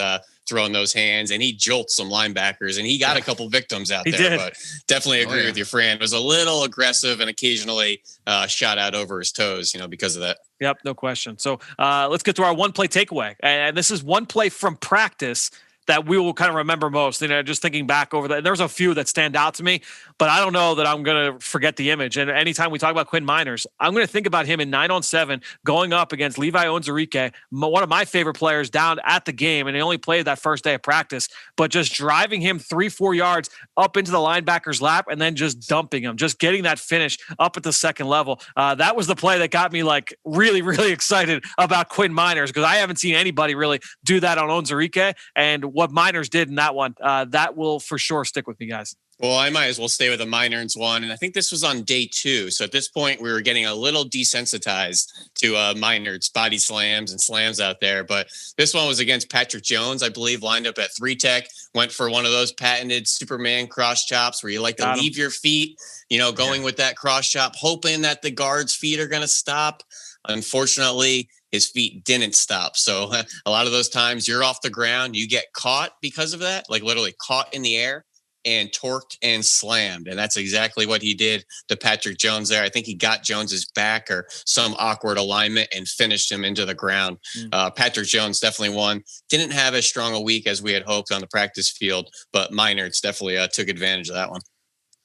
throwing those hands, and he jolts some linebackers, and he got a couple victims out there. But definitely agree with you, Fran. It was a little aggressive and occasionally shot out over his toes, because of that. Yep, no question. So let's get to our one play takeaway. And this is one play from practice that we will kind of remember most. Just thinking back over that, there's a few that stand out to me, but I don't know that I'm going to forget the image. And anytime we talk about Quinn Miners, I'm going to think about him in 9-on-7 going up against Levi Onwuzurike, one of my favorite players down at the game. And he only played that first day of practice, but just driving him 3-4 yards up into the linebacker's lap and then just dumping him, just getting that finish up at the second level. That was the play that got me like really, really excited about Quinn Miners, because I haven't seen anybody really do that on Onwuzurike. And what Miners did in that one, that will for sure stick with me, guys. Well, I might as well stay with the Miners one. And I think this was on day 2. So at this point, we were getting a little desensitized to Miners body slams and slams out there. But this one was against Patrick Jones, I believe, lined up at 3-tech, went for one of those patented Superman cross chops where you like to leave your feet, going with that cross chop, hoping that the guard's feet are going to stop. Unfortunately, his feet didn't stop. So a lot of those times you're off the ground, you get caught because of that, like literally caught in the air and torqued and slammed. And that's exactly what he did to Patrick Jones there. I think he got Jones's back or some awkward alignment and finished him into the ground. Patrick Jones definitely won. Didn't have as strong a week as we had hoped on the practice field, but Miners definitely took advantage of that one.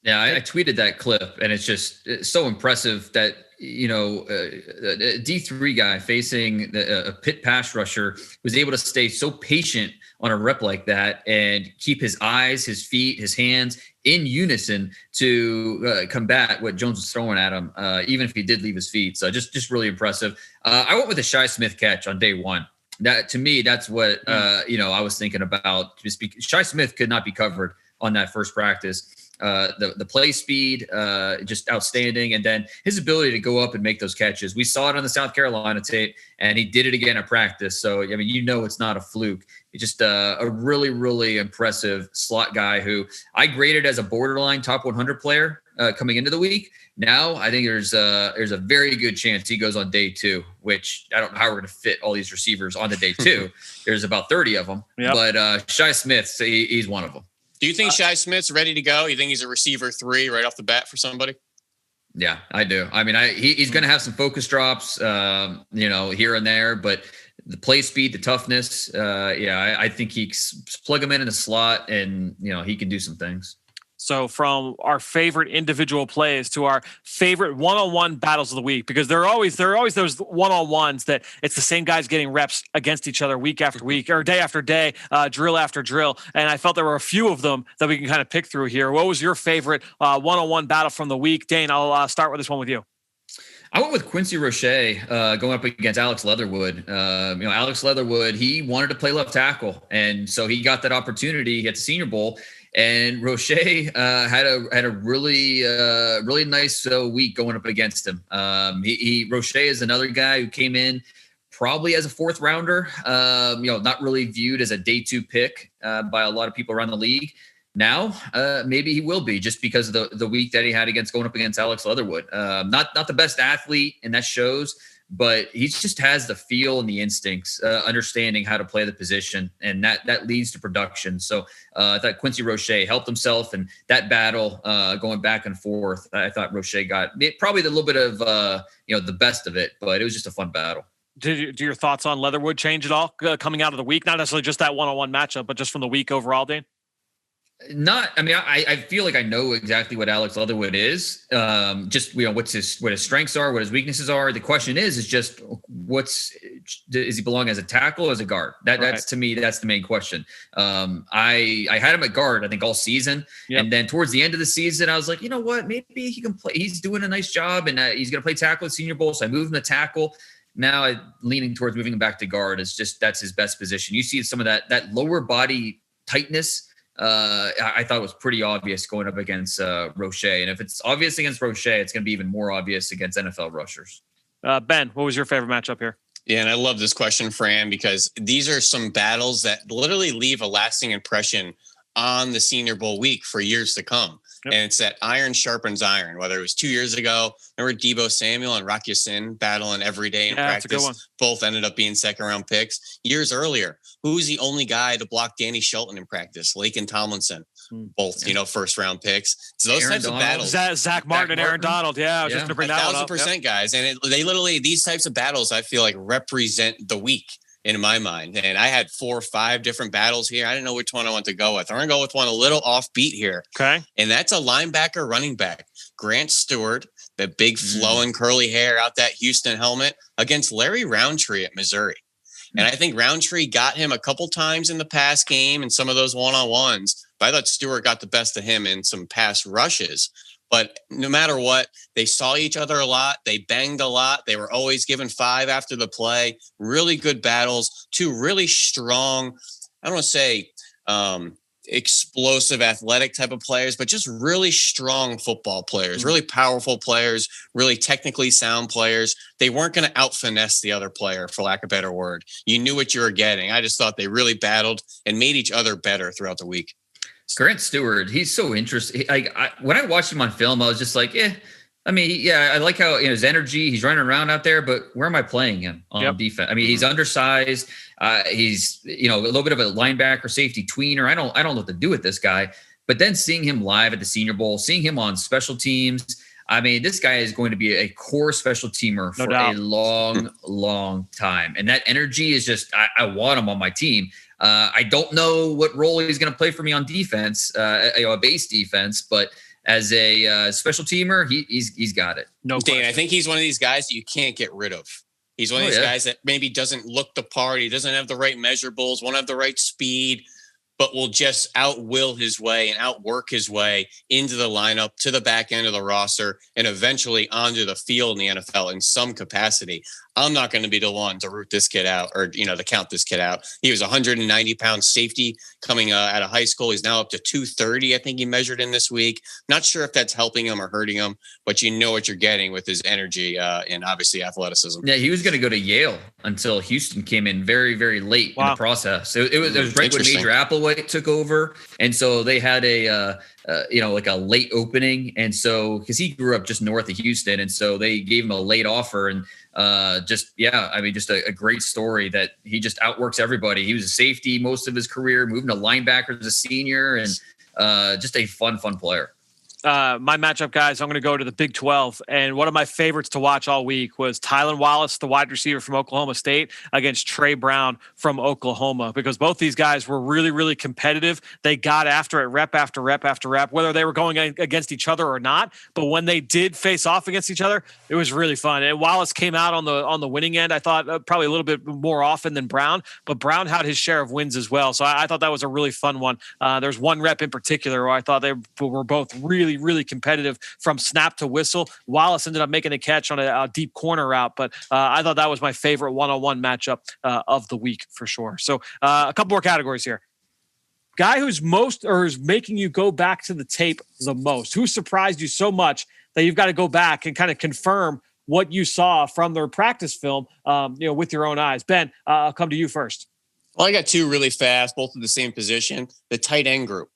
Yeah, I tweeted that clip, and it's so impressive that, a D3 guy facing a pit pass rusher was able to stay so patient on a rep like that and keep his eyes, his feet, his hands in unison to combat what Jones was throwing at him, even if he did leave his feet. So just really impressive. I went with the Shi Smith catch on day 1. That, to me, that's what, I was thinking about. Shi Smith could not be covered on that first practice. The play speed, just outstanding. And then his ability to go up and make those catches. We saw it on the South Carolina tape, and he did it again at practice. So, it's not a fluke. He's just a really, really impressive slot guy who I graded as a borderline top 100 player coming into the week. Now, I think there's a very good chance he goes on day 2, which I don't know how we're going to fit all these receivers onto day 2. There's about 30 of them. Yep. But Shi Smith, he's one of them. Do you think Shi Smith's ready to go? You think he's a receiver 3 right off the bat for somebody? Yeah, I do. I mean, he's going to have some focus drops, here and there, but the play speed, the toughness, I think he plug him in the slot, and he can do some things. So from our favorite individual plays to our favorite one-on-one battles of the week, because there are always those one-on-ones that it's the same guys getting reps against each other week after week or day after day, drill after drill. And I felt there were a few of them that we can kind of pick through here. What was your favorite one-on-one battle from the week? Dane, I'll start with this one with you. I went with Quincy Rochet going up against Alex Leatherwood. Alex Leatherwood, he wanted to play left tackle, and so he got that opportunity at the Senior Bowl. And Rochet had a really really nice week going up against him. Rochet is another guy who came in probably as a 4th rounder. Not really viewed as a day 2 pick by a lot of people around the league. Now, maybe he will be, just because of the week that he had going up against Alex Leatherwood. Not the best athlete, and that shows. But he just has the feel and the instincts, understanding how to play the position, and that leads to production. So I thought Quincy Rochet helped himself, and that battle going back and forth, I thought Rochet got probably a little bit of the best of it, but it was just a fun battle. Do your thoughts on Leatherwood change at all coming out of the week? Not necessarily just that one-on-one matchup, but just from the week overall, Dane? I feel like I know exactly what Alex Leatherwood is. Just what his strengths are, what his weaknesses are. The question is just does he belong as a tackle or as a guard? That's to me, that's the main question. I had him at guard, I think, all season. Yep. And then towards the end of the season, I was like, you know what, maybe he can play. He's doing a nice job, and he's going to play tackle at Senior Bowl. So I moved him to tackle. Now I'm leaning towards moving him back to guard. That's his best position. You see some of that lower body tightness I thought it was pretty obvious going up against Rochet. And if it's obvious against Rochet, it's going to be even more obvious against NFL rushers. Ben, what was your favorite matchup here? Yeah, and I love this question, Fran, because these are some battles that literally leave a lasting impression on the Senior Bowl week for years to come. Yep. And it's that iron sharpens iron, whether it was 2 years ago. Remember Deebo Samuel and Rock Ya-Sin battling every day in practice? Both ended up being second-round picks. Years earlier, who was the only guy to block Danny Shelton in practice? Laken Tomlinson. Both, first-round picks. So those Aaron types Donald. of battles. Zach Martin and Aaron Donald. Yeah, I was just going to bring that one up. 1,000%, guys. And they literally, these types of battles, I feel like, represent the week in my mind. And I had 4 or 5 different battles here. I didn't know which one I want to go with. I'm going to go with one a little offbeat here. Okay. And that's a linebacker running back. Grant Stewart, the big flowing curly hair out that Houston helmet, against Larry Roundtree at Missouri. And I think Roundtree got him a couple times in the pass game and some of those one-on-ones. But I thought Stewart got the best of him in some pass rushes. But no matter what, they saw each other a lot. They banged a lot. They were always given 5 after the play. Really good battles. 2 really strong, I don't want to say explosive athletic type of players, but just really strong football players, really powerful players, really technically sound players. They weren't going to out-finesse the other player, for lack of a better word. You knew what you were getting. I just thought they really battled and made each other better throughout the week. Grant Stewart, he's so interesting. When I watched him on film, I was just like, I like how his energy. He's running around out there, but where am I playing him on defense? I mean, he's undersized. He's a little bit of a linebacker, safety tweener. I don't know what to do with this guy. But then seeing him live at the Senior Bowl, seeing him on special teams, I mean, this guy is going to be a core special teamer for a long, long time. And that energy is just, I want him on my team. I don't know what role he's going to play for me on defense, a base defense, but as a special teamer, he's got it. No, Dane, I think he's one of these guys that you can't get rid of. He's one of these guys that maybe doesn't look the part. He doesn't have the right measurables, won't have the right speed, but will just outwill his way and outwork his way into the lineup, to the back end of the roster, and eventually onto the field in the NFL in some capacity. I'm not going to be the one to root this kid out or, to count this kid out. He was 190-pound safety coming out of high school. He's now up to 230, I think he measured in this week. Not sure if that's helping him or hurting him, but you know what you're getting with his energy and obviously athleticism. Yeah, he was going to go to Yale until Houston came in very, very late in the process. It was right when Major Applewhite took over. And so they had like a late opening. And so, because he grew up just north of Houston. And so they gave him a late offer and just a great story that he just outworks everybody. He was a safety most of his career, moving to linebacker as a senior, and just a fun player. My matchup, guys, I'm going to go to the Big 12. And one of my favorites to watch all week was Tylen Wallace, the wide receiver from Oklahoma State, against Trey Brown from Oklahoma, because both these guys were really, really competitive. They got after it rep after rep after rep, whether they were going against each other or not. But when they did face off against each other, it was really fun. And Wallace came out on the winning end, I thought, probably a little bit more often than Brown, but Brown had his share of wins as well. So I thought that was a really fun one. There's one rep in particular where I thought they were both really, really competitive from snap to whistle. Wallace ended up making a catch on a deep corner route, but I thought that was my favorite one-on-one matchup of the week for sure. So a couple more categories here. Guy who's making you go back to the tape the most. Who surprised you so much that you've got to go back and kind of confirm what you saw from their practice film, with your own eyes? Ben, I'll come to you first. Well, I got 2 really fast, both in the same position. The tight end group.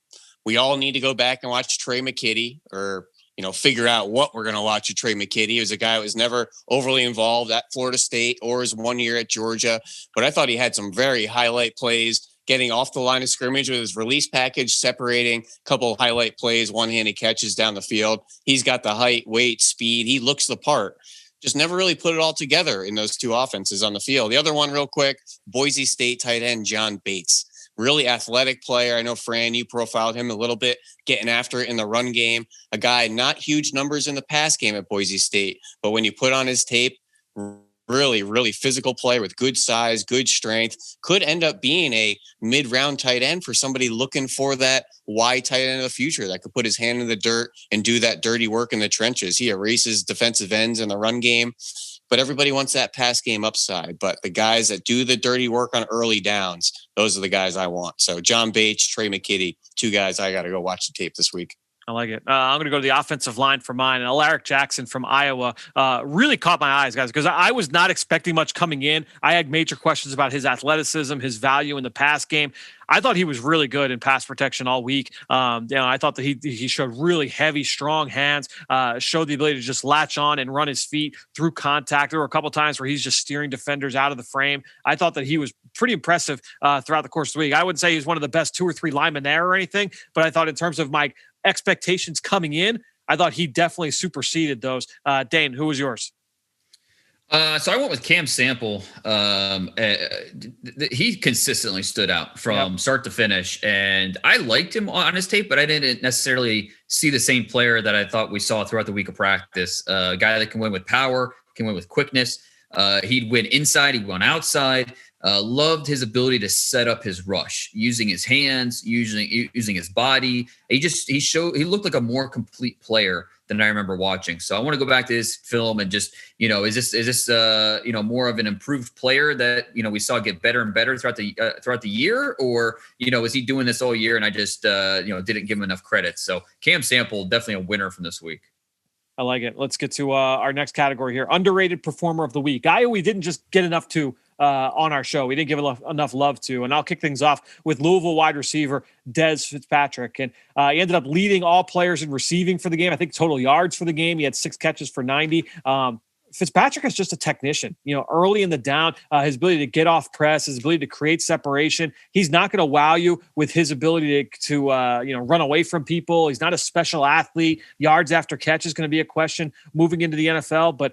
We all need to go back and watch Trey Mckinney or, figure out what we're going to watch with Trey Mckinney. He was a guy who was never overly involved at Florida State or his 1 year at Georgia. But I thought he had some very highlight plays, getting off the line of scrimmage with his release package, separating a couple of highlight plays, one-handed catches down the field. He's got the height, weight, speed. He looks the part. Just never really put it all together in those 2 offenses on the field. The other one real quick, Boise State tight end John Bates. Really athletic player. I know, Fran, you profiled him a little bit, getting after it in the run game. A guy, not huge numbers in the pass game at Boise State, but when you put on his tape, really, really physical player with good size, good strength, could end up being a mid-round tight end for somebody looking for that wide tight end of the future that could put his hand in the dirt and do that dirty work in the trenches. He erases defensive ends in the run game. but everybody wants that pass game upside. But the guys that do the dirty work on early downs, those are the guys I want. So John Bates, Trey McKinney, 2 guys I got to go watch the tape this week. I like it. I'm going to go to the offensive line for mine. And Elarik Jackson from Iowa really caught my eyes, guys, because I was not expecting much coming in. I had major questions about his athleticism, his value in the pass game. I thought he was really good in pass protection all week. I thought that he showed really heavy, strong hands, showed the ability to just latch on and run his feet through contact. There were a couple times where he's just steering defenders out of the frame. I thought that he was pretty impressive throughout the course of the week. I wouldn't say he's one of the best 2 or 3 linemen there or anything, but I thought in terms of my expectations coming in, I thought he definitely superseded those. Dane, who was yours? So I went with Cam Sample. He consistently stood out from start to finish, and I liked him on his tape, but I didn't necessarily see the same player that I thought we saw throughout the week of practice. A guy that can win with power, can win with quickness. He'd win inside, he'd win outside. Loved his ability to set up his rush, using his hands, using his body. He looked like a more complete player than I remember watching. So I want to go back to his film and just, is this more of an improved player that, we saw get better and better throughout the year, or, is he doing this all year and I just, didn't give him enough credit. So Cam Sample, definitely a winner from this week. I like it. Let's get to our next category here. Underrated performer of the week. Guy who we didn't just get enough to on our show. We didn't give enough love to. And I'll kick things off with Louisville wide receiver Dez Fitzpatrick. And he ended up leading all players in receiving for the game. I think total yards for the game. He had 6 catches for 90. Fitzpatrick is just a technician, early in the down, his ability to get off press, his ability to create separation. He's not going to wow you with his ability to run away from people. He's not a special athlete. Yards after catch is going to be a question moving into the NFL, but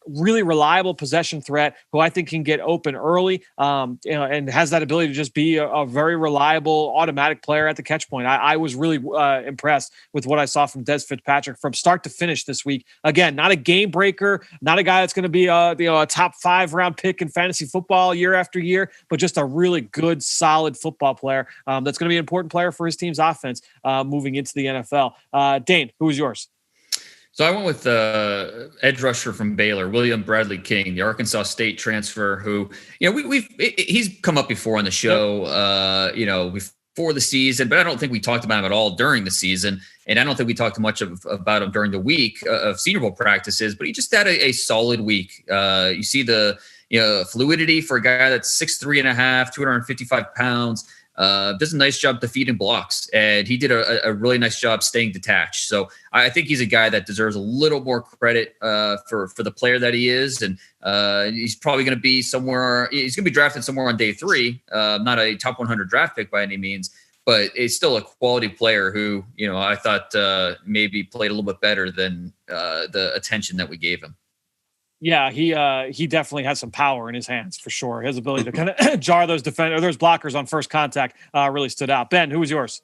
really reliable possession threat who I think can get open early, and has that ability to just be a very reliable automatic player at the catch point. I was really impressed with what I saw from Dez Fitzpatrick from start to finish this week. Again, not a game breaker, not a guy that's going to be a top 5 round pick in fantasy football year after year, but just a really good, solid football player that's going to be an important player for his team's offense moving into the NFL. Dane, who was yours? So I went with edge rusher from Baylor, William Bradley King, the Arkansas State transfer, who he's come up before on the show. Before the season, but I don't think we talked about him at all during the season. And I don't think we talked much about him during the week of Senior Bowl practices, but he just had a solid week. You see the fluidity for a guy that's 6'3.5", 255 pounds, does a nice job defeating blocks. And he did a really nice job staying detached. So I think he's a guy that deserves a little more credit for the player that he is. And he's probably going to be somewhere. He's going to be drafted somewhere on day 3. Not a top 100 draft pick by any means, but it's still a quality player who, I thought maybe played a little bit better than the attention that we gave him. Yeah, he definitely has some power in his hands for sure. His ability to kind of jar those those blockers on first contact really stood out. Ben, who was yours?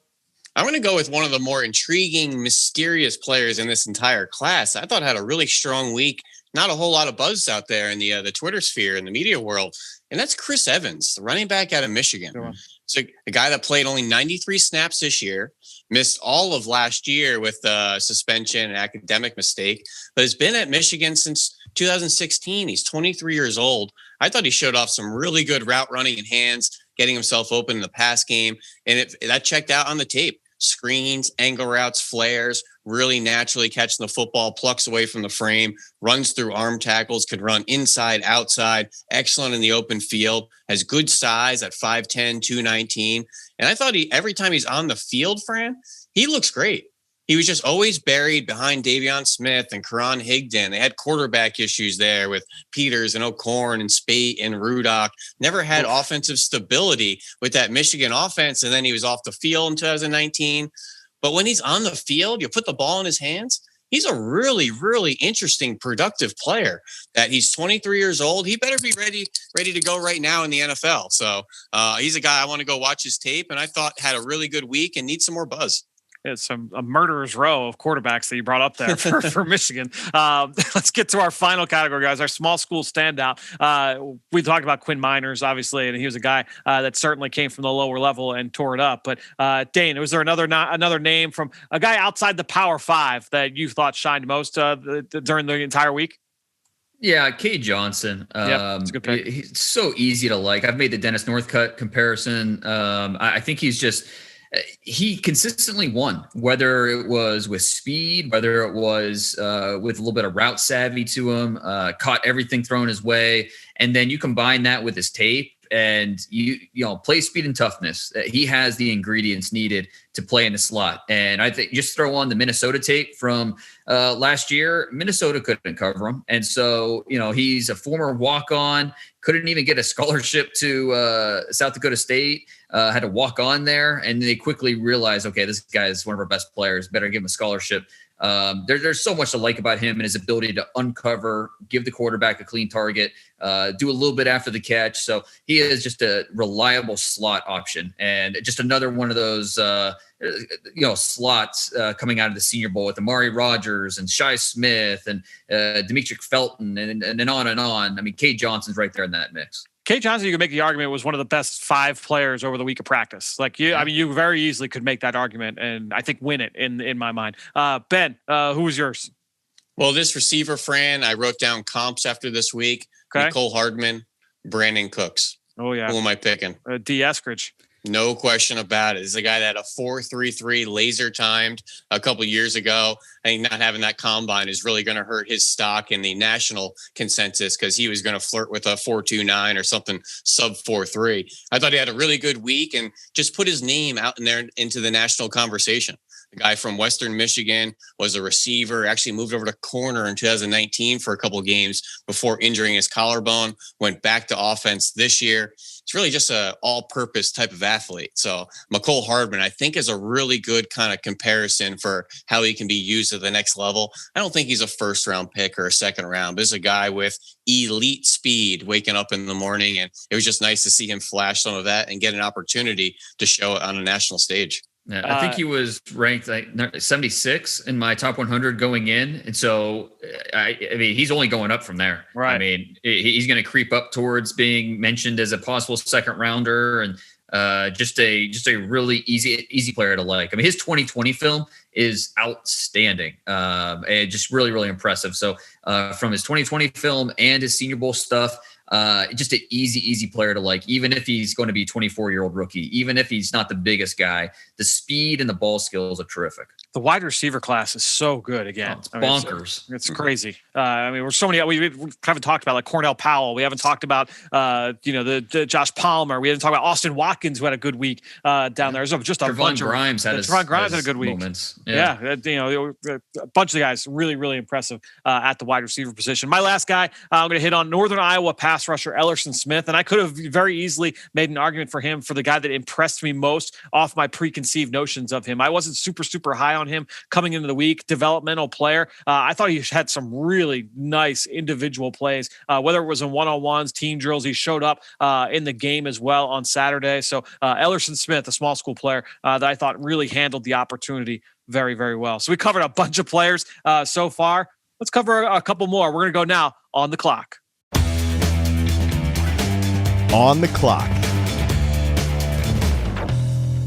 I'm going to go with one of the more intriguing, mysterious players in this entire class. I thought had a really strong week. Not a whole lot of buzz out there in the Twitter sphere and the media world. And that's Chris Evans, the running back out of Michigan. Sure. So a guy that played only 93 snaps this year, missed all of last year with suspension and academic mistake, but has been at Michigan since 2016. He's 23 years old. I thought he showed off some really good route running and hands, getting himself open in the pass game. And that checked out on the tape. Screens, angle routes, flares, really naturally catching the football, plucks away from the frame, runs through arm tackles, could run inside, outside, excellent in the open field, has good size at 5'10", 219. And I thought every time he's on the field, Fran, he looks great. He was just always buried behind Davion Smith and Karan Higdon. They had quarterback issues there with Peters and O'Korn and Spate and Rudock. Never had offensive stability with that Michigan offense. And then he was off the field in 2019. But when he's on the field, you put the ball in his hands. He's a really, really interesting, productive player. That he's 23 years old. He better be ready to go right now in the NFL. So he's a guy I want to go watch his tape. And I thought had a really good week and needs some more buzz. It's a murderer's row of quarterbacks that you brought up there for Michigan. Let's get to our final category, guys. Our small school standout. We talked about Quinn Miners, obviously, and he was a guy that certainly came from the lower level and tore it up. But Dane, was there another name from a guy outside the Power 5 that you thought shined most during the entire week? Yeah, Cade Johnson. That's a good pick. He's so easy to like. I've made the Dennis Northcutt comparison. I think he consistently won, whether it was with speed, whether it was with a little bit of route savvy to him, caught everything thrown his way. And then you combine that with his tape and you play speed and toughness. He has the ingredients needed to play in the slot. And I think just throw on the Minnesota tape from last year. Minnesota couldn't cover him. And so, he's a former walk-on, couldn't even get a scholarship to South Dakota State, had to walk on there. And they quickly realized, okay, this guy is one of our best players. Better give him a scholarship. There's so much to like about him and his ability to uncover, give the quarterback a clean target, do a little bit after the catch. So he is just a reliable slot option and just another one of those, slots coming out of the Senior Bowl with Amari Rogers and Shi Smith and Demetric Felton and on and on. I mean, Cade Johnson's right there in that mix. Cade Johnson, you could make the argument, was one of the best 5 players over the week of practice. You very easily could make that argument and I think win it in my mind. Ben, who was yours? Well, this receiver, Fran, I wrote down comps after this week. Okay. Nicole Hardman, Brandon Cooks. Oh, yeah. Who am I picking? D. Eskridge. No question about it. This is a guy that had a 4.33 laser timed a couple years ago. I think not having that combine is really going to hurt his stock in the national consensus because he was going to flirt with a 4.29 or something sub 4.3. I thought he had a really good week and just put his name out in there into the national conversation. The guy from Western Michigan was a receiver, actually moved over to corner in 2019 for a couple of games before injuring his collarbone, went back to offense this year. It's really just a all-purpose type of athlete. So Nicole Hardman, I think, is a really good kind of comparison for how he can be used at the next level. I don't think he's a first-round pick or a second round. This is a guy with elite speed waking up in the morning, and it was just nice to see him flash some of that and get an opportunity to show it on a national stage. Yeah, I think he was ranked like 76 in my top 100 going in. And so, I mean, he's only going up from there. Right. I mean, he's going to creep up towards being mentioned as a possible second rounder and just a really easy player to like. I mean, his 2020 film is outstanding and just really, really impressive. So from his 2020 film and his Senior Bowl stuff, just an easy player to like, even if he's going to be a 24-year-old rookie, even if he's not the biggest guy, the speed and the ball skills are terrific. The wide receiver class is so good again. It's bonkers. It's crazy. I mean, we're so many, we haven't talked about like Cornell Powell. We haven't talked about, the Josh Palmer. We haven't talked about Austin Watkins, who had a good week down there. There's just a bunch Grimes of Trevon Grimes had a good week. Moments. Yeah. A bunch of the guys really, really impressive at the wide receiver position. My last guy, I'm going to hit on Northern Iowa pass rusher Elarik Smith, and I could have very easily made an argument for him for the guy that impressed me most off my preconceived notions of him. I wasn't super high on him coming into the week. Developmental player. I thought he had some really nice individual plays, whether it was in one-on-ones, team drills. He showed up in the game as well on Saturday. So Elarik Smith, a small school player that I thought really handled the opportunity very, very well. So we covered a bunch of players so far. Let's cover a couple more. We're going to go now on the clock. On the clock.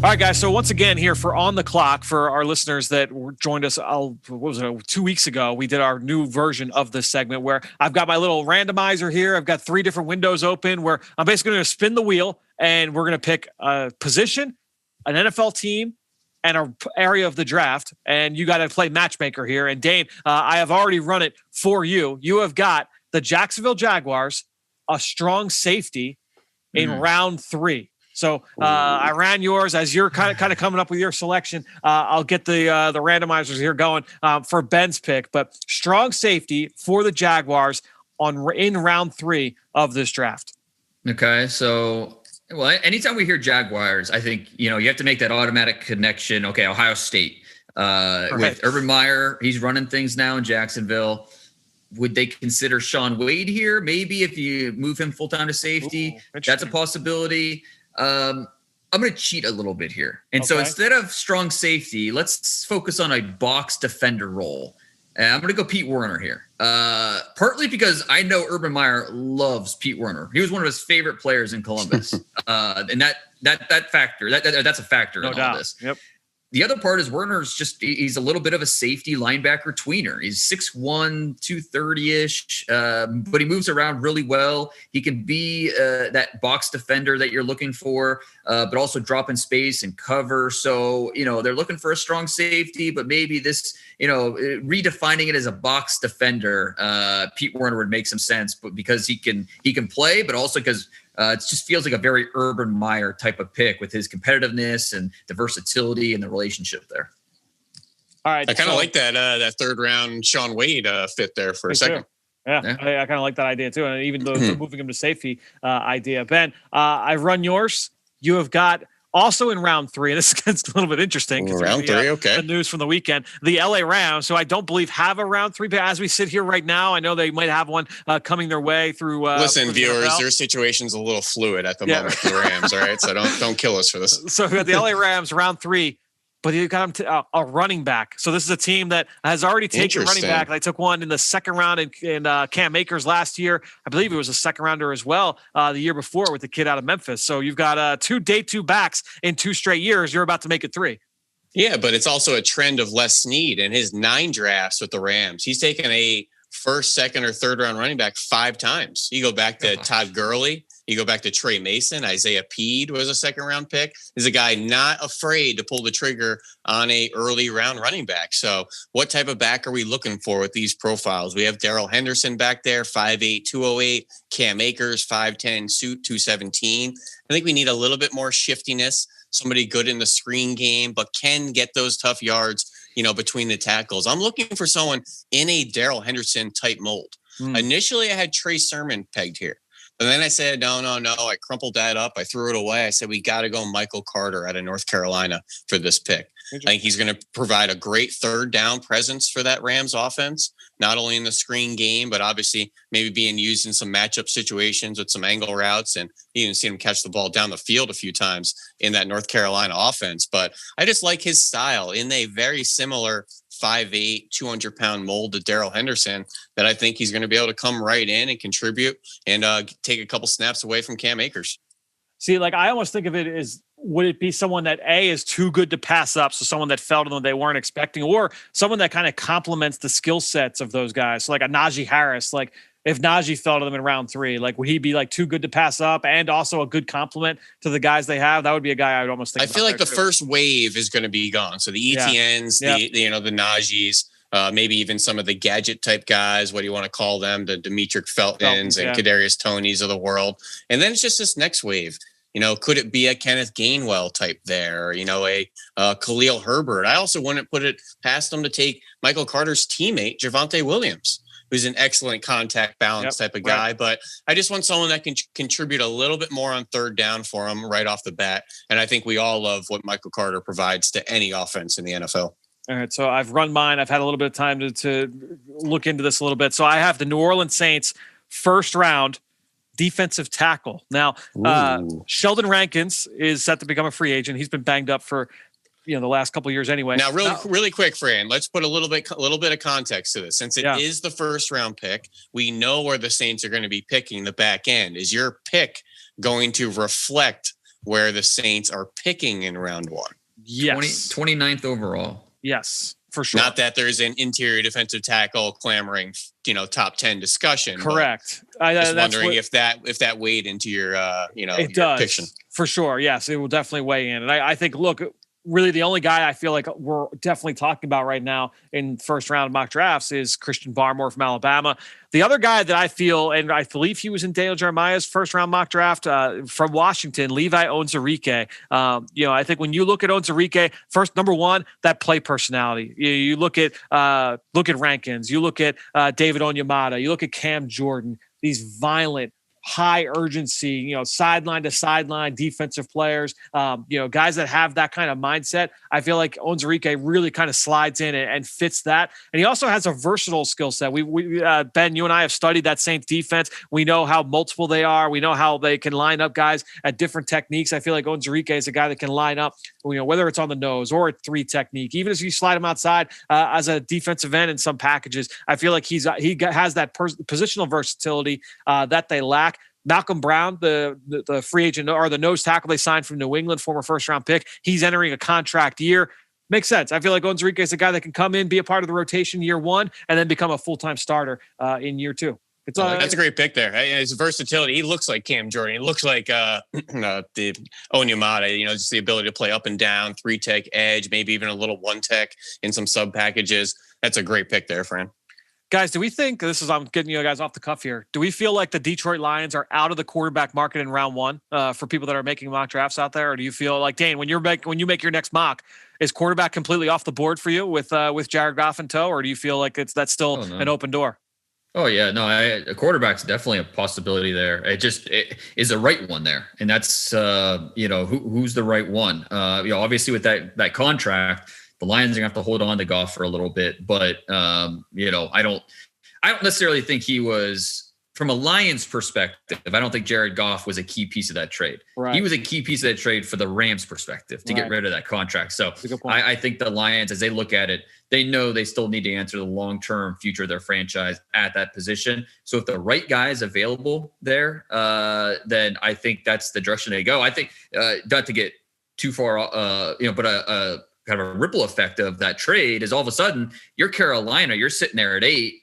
All right, guys. So once again here for On the Clock, for our listeners that joined us, 2 weeks ago, we did our new version of this segment where I've got my little randomizer here. I've got 3 different windows open where I'm basically going to spin the wheel and we're going to pick a position, an NFL team, and an area of the draft. And you got to play matchmaker here. And Dane, I have already run it for you. You have got the Jacksonville Jaguars, a strong safety in round 3. So I ran yours as you're kind of coming up with your selection. I'll get the randomizers here going for Ben's pick, but strong safety for the Jaguars in round 3 of this draft. Okay, so anytime we hear Jaguars, I think you have to make that automatic connection. Okay, Ohio State with Urban Meyer, he's running things now in Jacksonville. Would they consider Shaun Wade here? Maybe if you move him full time to safety, that's a possibility. I'm going to cheat a little bit here. And so instead of strong safety, let's focus on a box defender role. And I'm going to go Pete Werner here. Partly because I know Urban Meyer loves Pete Werner. He was one of his favorite players in Columbus. And that factor, that's a factor in all this. Yep. The other part is Werner's he's a little bit of a safety linebacker tweener. He's 6'1", 230-ish, but he moves around really well. He can be that box defender that you're looking for, but also drop in space and cover. So, they're looking for a strong safety, but maybe this, redefining it as a box defender, Pete Werner would make some sense, but because he can play, but also because it just feels like a very Urban Meyer type of pick with his competitiveness and the versatility and the relationship there. All right. I kind of like that third round Shawn Wade fit there for a second. Too. Yeah. I kind of like that idea too. And even though moving him to safety idea. Ben, I've run yours. You have got also in round 3, and this gets a little bit interesting. Round 3, okay. The news from the weekend, the LA Rams, who I don't believe have a round 3, but as we sit here right now, I know they might have one coming their way through. Listen, viewers, their situation's a little fluid at the moment for the Rams, all right? So don't kill us for this. So we got the LA Rams round 3. But you got him a running back. So this is a team that has already taken running back. They took one in the second round in Cam Akers last year. I believe it was a second rounder as well the year before with the kid out of Memphis. So you've got 2 day 2 backs in 2 straight years. You're about to make it 3. Yeah, but it's also a trend of Les Snead and his 9 drafts with the Rams. He's taken a first, second, or third round running back 5 times. You go back to Todd Gurley. You go back to Trey Mason. Isaiah Peed was a second round pick. He's a guy not afraid to pull the trigger on a early round running back. So what type of back are we looking for with these profiles? We have Darrell Henderson back there, 5'8", 208. Cam Akers, 5'10", 217. I think we need a little bit more shiftiness. Somebody good in the screen game, but can get those tough yards, between the tackles. I'm looking for someone in a Darrell Henderson type mold. Initially, I had Trey Sermon pegged here. But then I said, no. I crumpled that up. I threw it away. I said, we got to go Michael Carter out of North Carolina for this pick. I think he's going to provide a great third down presence for that Rams offense, not only in the screen game, but obviously maybe being used in some matchup situations with some angle routes. And you even see him catch the ball down the field a few times in that North Carolina offense. But I just like his style in a very similar 5'8", 200-pound mold to Darrell Henderson that I think he's going to be able to come right in and contribute and take a couple snaps away from Cam Akers. See, I almost think of it as, would it be someone that A, is too good to pass up, so someone that fell to them they weren't expecting, or someone that kind of complements the skill sets of those guys? So like a Najee Harris, if Najee fell to them in round 3, would he be too good to pass up and also a good compliment to the guys they have? That would be a guy I would almost think. I feel like the first wave is going to be gone. So the ETNs, the Najees, maybe even some of the gadget type guys. What do you want to call them? The Demetric Feltons and Kadarius Tonys of the world. And then it's just this next wave. Could it be a Kenneth Gainwell type there? A Khalil Herbert. I also wouldn't put it past them to take Michael Carter's teammate, Javonte Williams, who's an excellent contact balance type of guy. Right. But I just want someone that can contribute a little bit more on third down for him right off the bat. And I think we all love what Michael Carter provides to any offense in the NFL. All right, so I've run mine. I've had a little bit of time to look into this a little bit. So I have the New Orleans Saints first round defensive tackle. Now, Sheldon Rankins is set to become a free agent. He's been banged up for the last couple of years anyway. Now, really quick, Fran, let's put a little bit of context to this. Since it is the first round pick, we know where the Saints are going to be picking the back end. Is your pick going to reflect where the Saints are picking in round 1? Yes. 29th overall. Yes, for sure. Not that there's an interior defensive tackle clamoring, top 10 discussion. Correct. Just wondering if that weighed into your, it does picking. For sure. Yes, it will definitely weigh in. And I think, look, really the only guy I feel like we're definitely talking about right now in first round of mock drafts is Christian Barmore from Alabama. The other guy that I feel, and I believe he was in Daniel Jeremiah's first round mock draft from Washington, Levi Onwuzurike. I think when you look at Onwuzurike, first, number one, that play personality. You look at Rankins, you look at David Onyemata, you look at Cam Jordan, these violent, high urgency, sideline to sideline defensive players, guys that have that kind of mindset. I feel like Onwuzurike really kind of slides in and fits that. And he also has a versatile skill set. We Ben, you and I have studied that Saints defense. We know how multiple they are. We know how they can line up guys at different techniques. I feel like Onwuzurike is a guy that can line up, whether it's on the nose or a 3 technique, even if you slide him outside as a defensive end in some packages. I feel like he has that positional versatility that they lack. Malcolm Brown, the free agent or the nose tackle they signed from New England, former first round pick, he's entering a contract year. Makes sense. I feel like Onwuzurike is a guy that can come in, be a part of the rotation year one, and then become a full-time starter in year two. That's a great pick there. His versatility. He looks like Cam Jordan. He looks like the Onyemata. Just the ability to play up and down, 3-tech edge, maybe even a little 1-tech in some sub packages. That's a great pick there, Fran. Guys, do we think I'm getting you guys off the cuff here? Do we feel like the Detroit Lions are out of the quarterback market in round one for people that are making mock drafts out there? Or do you feel like, Dane, when you make your next mock, is quarterback completely off the board for you with Jared Goff in tow? Or do you feel like that's still an open door? Oh yeah, no, a quarterback's definitely a possibility there. It is a right one there. And that's, who's the right one? Obviously with that contract, the Lions are gonna have to hold on to Goff for a little bit, but I don't necessarily think he was, from a Lions perspective, I don't think Jared Goff was a key piece of that trade. Right. He was a key piece of that trade for the Rams perspective to get rid of that contract. So I think the Lions, as they look at it, they know they still need to answer the long-term future of their franchise at that position. So if the right guy is available there, then I think that's the direction they go. I think not to get too far, but a kind of a ripple effect of that trade is all of a sudden you're Carolina, you're sitting there at 8.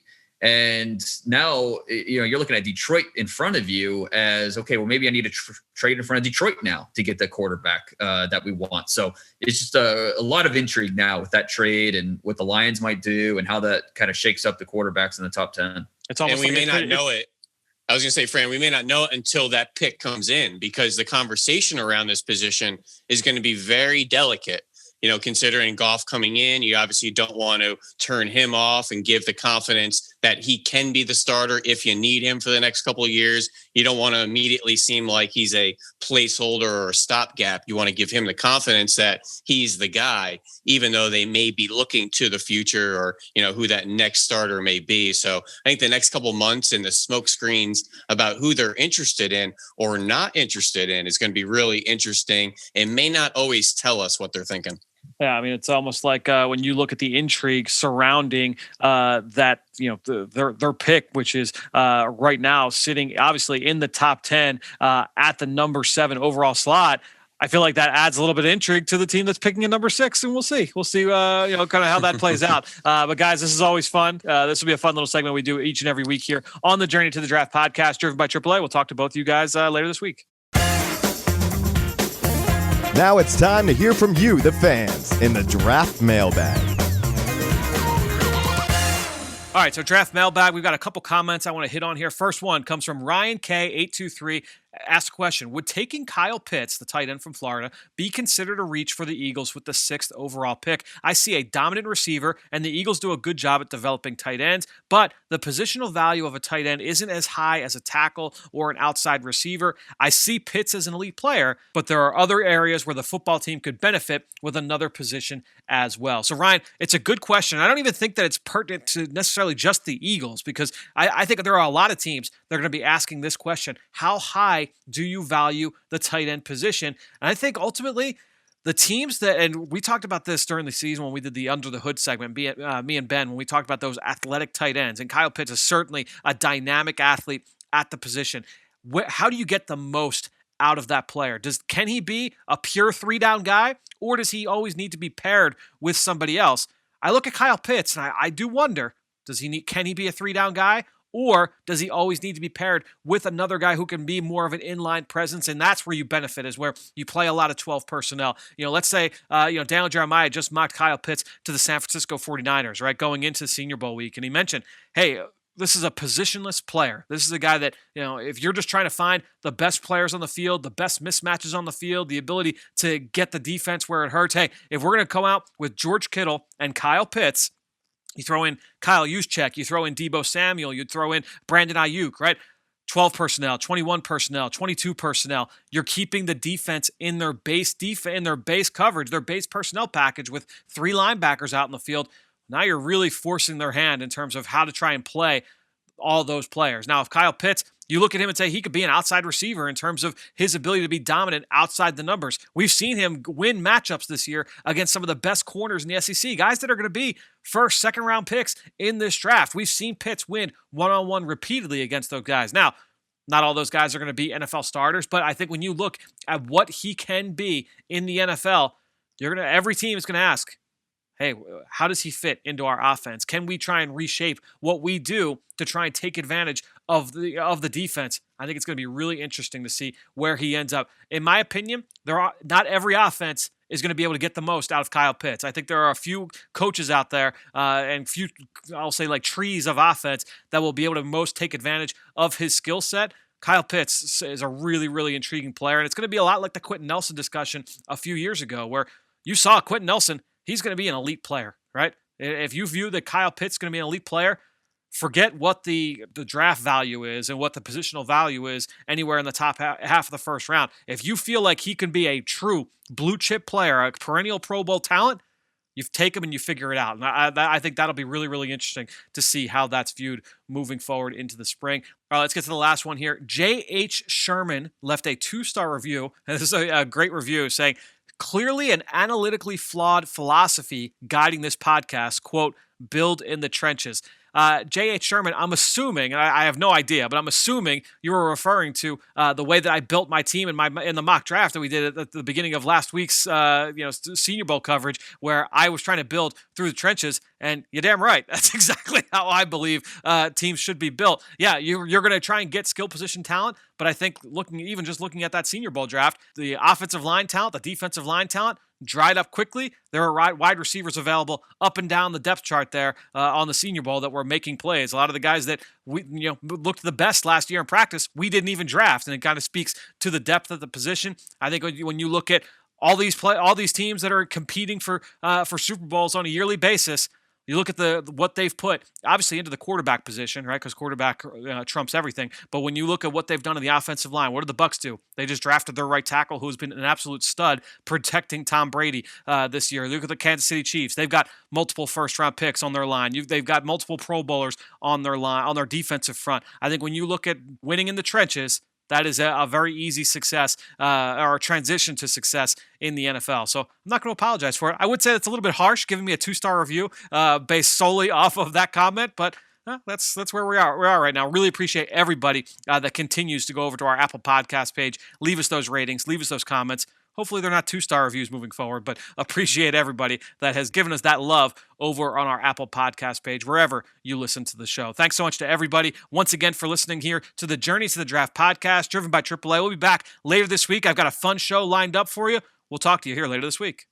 And now, you're looking at Detroit in front of you as, okay, well, maybe I need to trade in front of Detroit now to get the quarterback that we want. So it's just a lot of intrigue now with that trade and what the Lions might do and how that kind of shakes up the quarterbacks in the top 10. It's almost and we may not know it. I was going to say, Fran, we may not know it until that pick comes in, because the conversation around this position is going to be very delicate. Considering Goff coming in, you obviously don't want to turn him off and give the confidence that he can be the starter if you need him for the next couple of years. You don't want to immediately seem like he's a placeholder or a stopgap. You want to give him the confidence that he's the guy, even though they may be looking to the future or, who that next starter may be. So I think the next couple of months and the smoke screens about who they're interested in or not interested in is going to be really interesting and may not always tell us what they're thinking. Yeah, I mean, it's almost like when you look at the intrigue surrounding that, their pick, which is right now sitting obviously in the top 10 at the number 7 overall slot. I feel like that adds a little bit of intrigue to the team that's picking a number 6, and we'll see. We'll see, kind of how that plays out. But guys, this is always fun. This will be a fun little segment we do each and every week here on the Journey to the Draft podcast, driven by AAA. We'll talk to both of you guys later this week. Now it's time to hear from you, the fans, in the Draft Mailbag. All right, so Draft Mailbag, we've got a couple comments I want to hit on here. First one comes from Ryan K823. Ask a question. Would taking Kyle Pitts, the tight end from Florida, be considered a reach for the Eagles with the 6th overall pick? I see a dominant receiver, and the Eagles do a good job at developing tight ends, but the positional value of a tight end isn't as high as a tackle or an outside receiver. I see Pitts as an elite player, but there are other areas where the football team could benefit with another position as well. So, Ryan, it's a good question. I don't even think that it's pertinent to necessarily just the Eagles, because I think there are a lot of teams that are going to be asking this question. How high do you value the tight end position? And I think ultimately the teams that, and we talked about this during the season when we did the Under the Hood segment, me and Ben, when we talked about those athletic tight ends, and Kyle Pitts is certainly a dynamic athlete at the position. How do you get the most out of that player? Can he be a pure 3-down guy, or does he always need to be paired with somebody else? I look at Kyle Pitts and I do wonder, can he be a 3-down guy? Or does he always need to be paired with another guy who can be more of an inline presence? And that's where you benefit, is where you play a lot of 12 personnel. Let's say, Daniel Jeremiah just mocked Kyle Pitts to the San Francisco 49ers, right? Going into Senior Bowl week. And he mentioned, hey, this is a positionless player. This is a guy that, if you're just trying to find the best players on the field, the best mismatches on the field, the ability to get the defense where it hurts. Hey, if we're going to come out with George Kittle and Kyle Pitts, you throw in Kyle Juszczyk, you throw in Deebo Samuel, you throw in Brandon Ayuk, right? 12 personnel, 21 personnel, 22 personnel. You're keeping the defense in their base coverage, their base personnel package with 3 linebackers out in the field. Now you're really forcing their hand in terms of how to try and play all those players. Now, if Kyle Pitts, you look at him and say he could be an outside receiver in terms of his ability to be dominant outside the numbers. We've seen him win matchups this year against some of the best corners in the SEC, guys that are going to be first, second round picks in this draft. We've seen Pitts win one-on-one repeatedly against those guys. Now, not all those guys are going to be NFL starters, but I think when you look at what he can be in the NFL, every team is going to ask, hey, how does he fit into our offense? Can we try and reshape what we do to try and take advantage of the defense? I think it's going to be really interesting to see where he ends up. In my opinion, not every offense is going to be able to get the most out of Kyle Pitts. I think there are a few coaches out there and few, I'll say like trees of offense that will be able to most take advantage of his skill set. Kyle Pitts is a really, really intriguing player, and it's going to be a lot like the Quentin Nelson discussion a few years ago where you saw Quentin Nelson, he's going to be an elite player, right? If you view that Kyle Pitts is going to be an elite player, forget what the draft value is and what the positional value is anywhere in the top half of the first round. If you feel like he can be a true blue chip player, a perennial Pro Bowl talent, you take him and you figure it out. And I think that'll be really, really interesting to see how that's viewed moving forward into the spring. All right, let's get to the last one here. J.H. Sherman left a 2-star review. And this is a great review saying, clearly an analytically flawed philosophy guiding this podcast, quote, build in the trenches. J.H. Sherman, I'm assuming, and I have no idea, but I'm assuming you were referring to the way that I built my team in the mock draft that we did at the beginning of last week's Senior Bowl coverage, where I was trying to build through the trenches. And you're damn right. That's exactly how I believe teams should be built. Yeah, you're going to try and get skill position talent, but I think looking at that Senior Bowl draft, the offensive line talent, the defensive line talent, dried up quickly. There are wide receivers available up and down the depth chart there on the Senior Bowl that were making plays. A lot of the guys that we looked the best last year in practice, we didn't even draft, and it kind of speaks to the depth of the position. I think when you look at all these teams that are competing for Super Bowls on a yearly basis, you look at what they've put, obviously, into the quarterback position, right? Because quarterback trumps everything. But when you look at what they've done in the offensive line, what did the Bucs do? They just drafted their right tackle, who's been an absolute stud protecting Tom Brady this year. Look at the Kansas City Chiefs. They've got multiple first-round picks on their line. They've got multiple Pro Bowlers on their line, on their defensive front. I think when you look at winning in the trenches, that is a very easy success or transition to success in the NFL. So I'm not going to apologize for it. I would say it's a little bit harsh giving me a 2-star review based solely off of that comment, but that's where we are right now. Really appreciate everybody that continues to go over to our Apple Podcast page, leave us those ratings, leave us those comments. Hopefully they're not 2-star reviews moving forward, but appreciate everybody that has given us that love over on our Apple Podcast page, wherever you listen to the show. Thanks so much to everybody once again for listening here to the Journey to the Draft podcast, driven by AAA. We'll be back later this week. I've got a fun show lined up for you. We'll talk to you here later this week.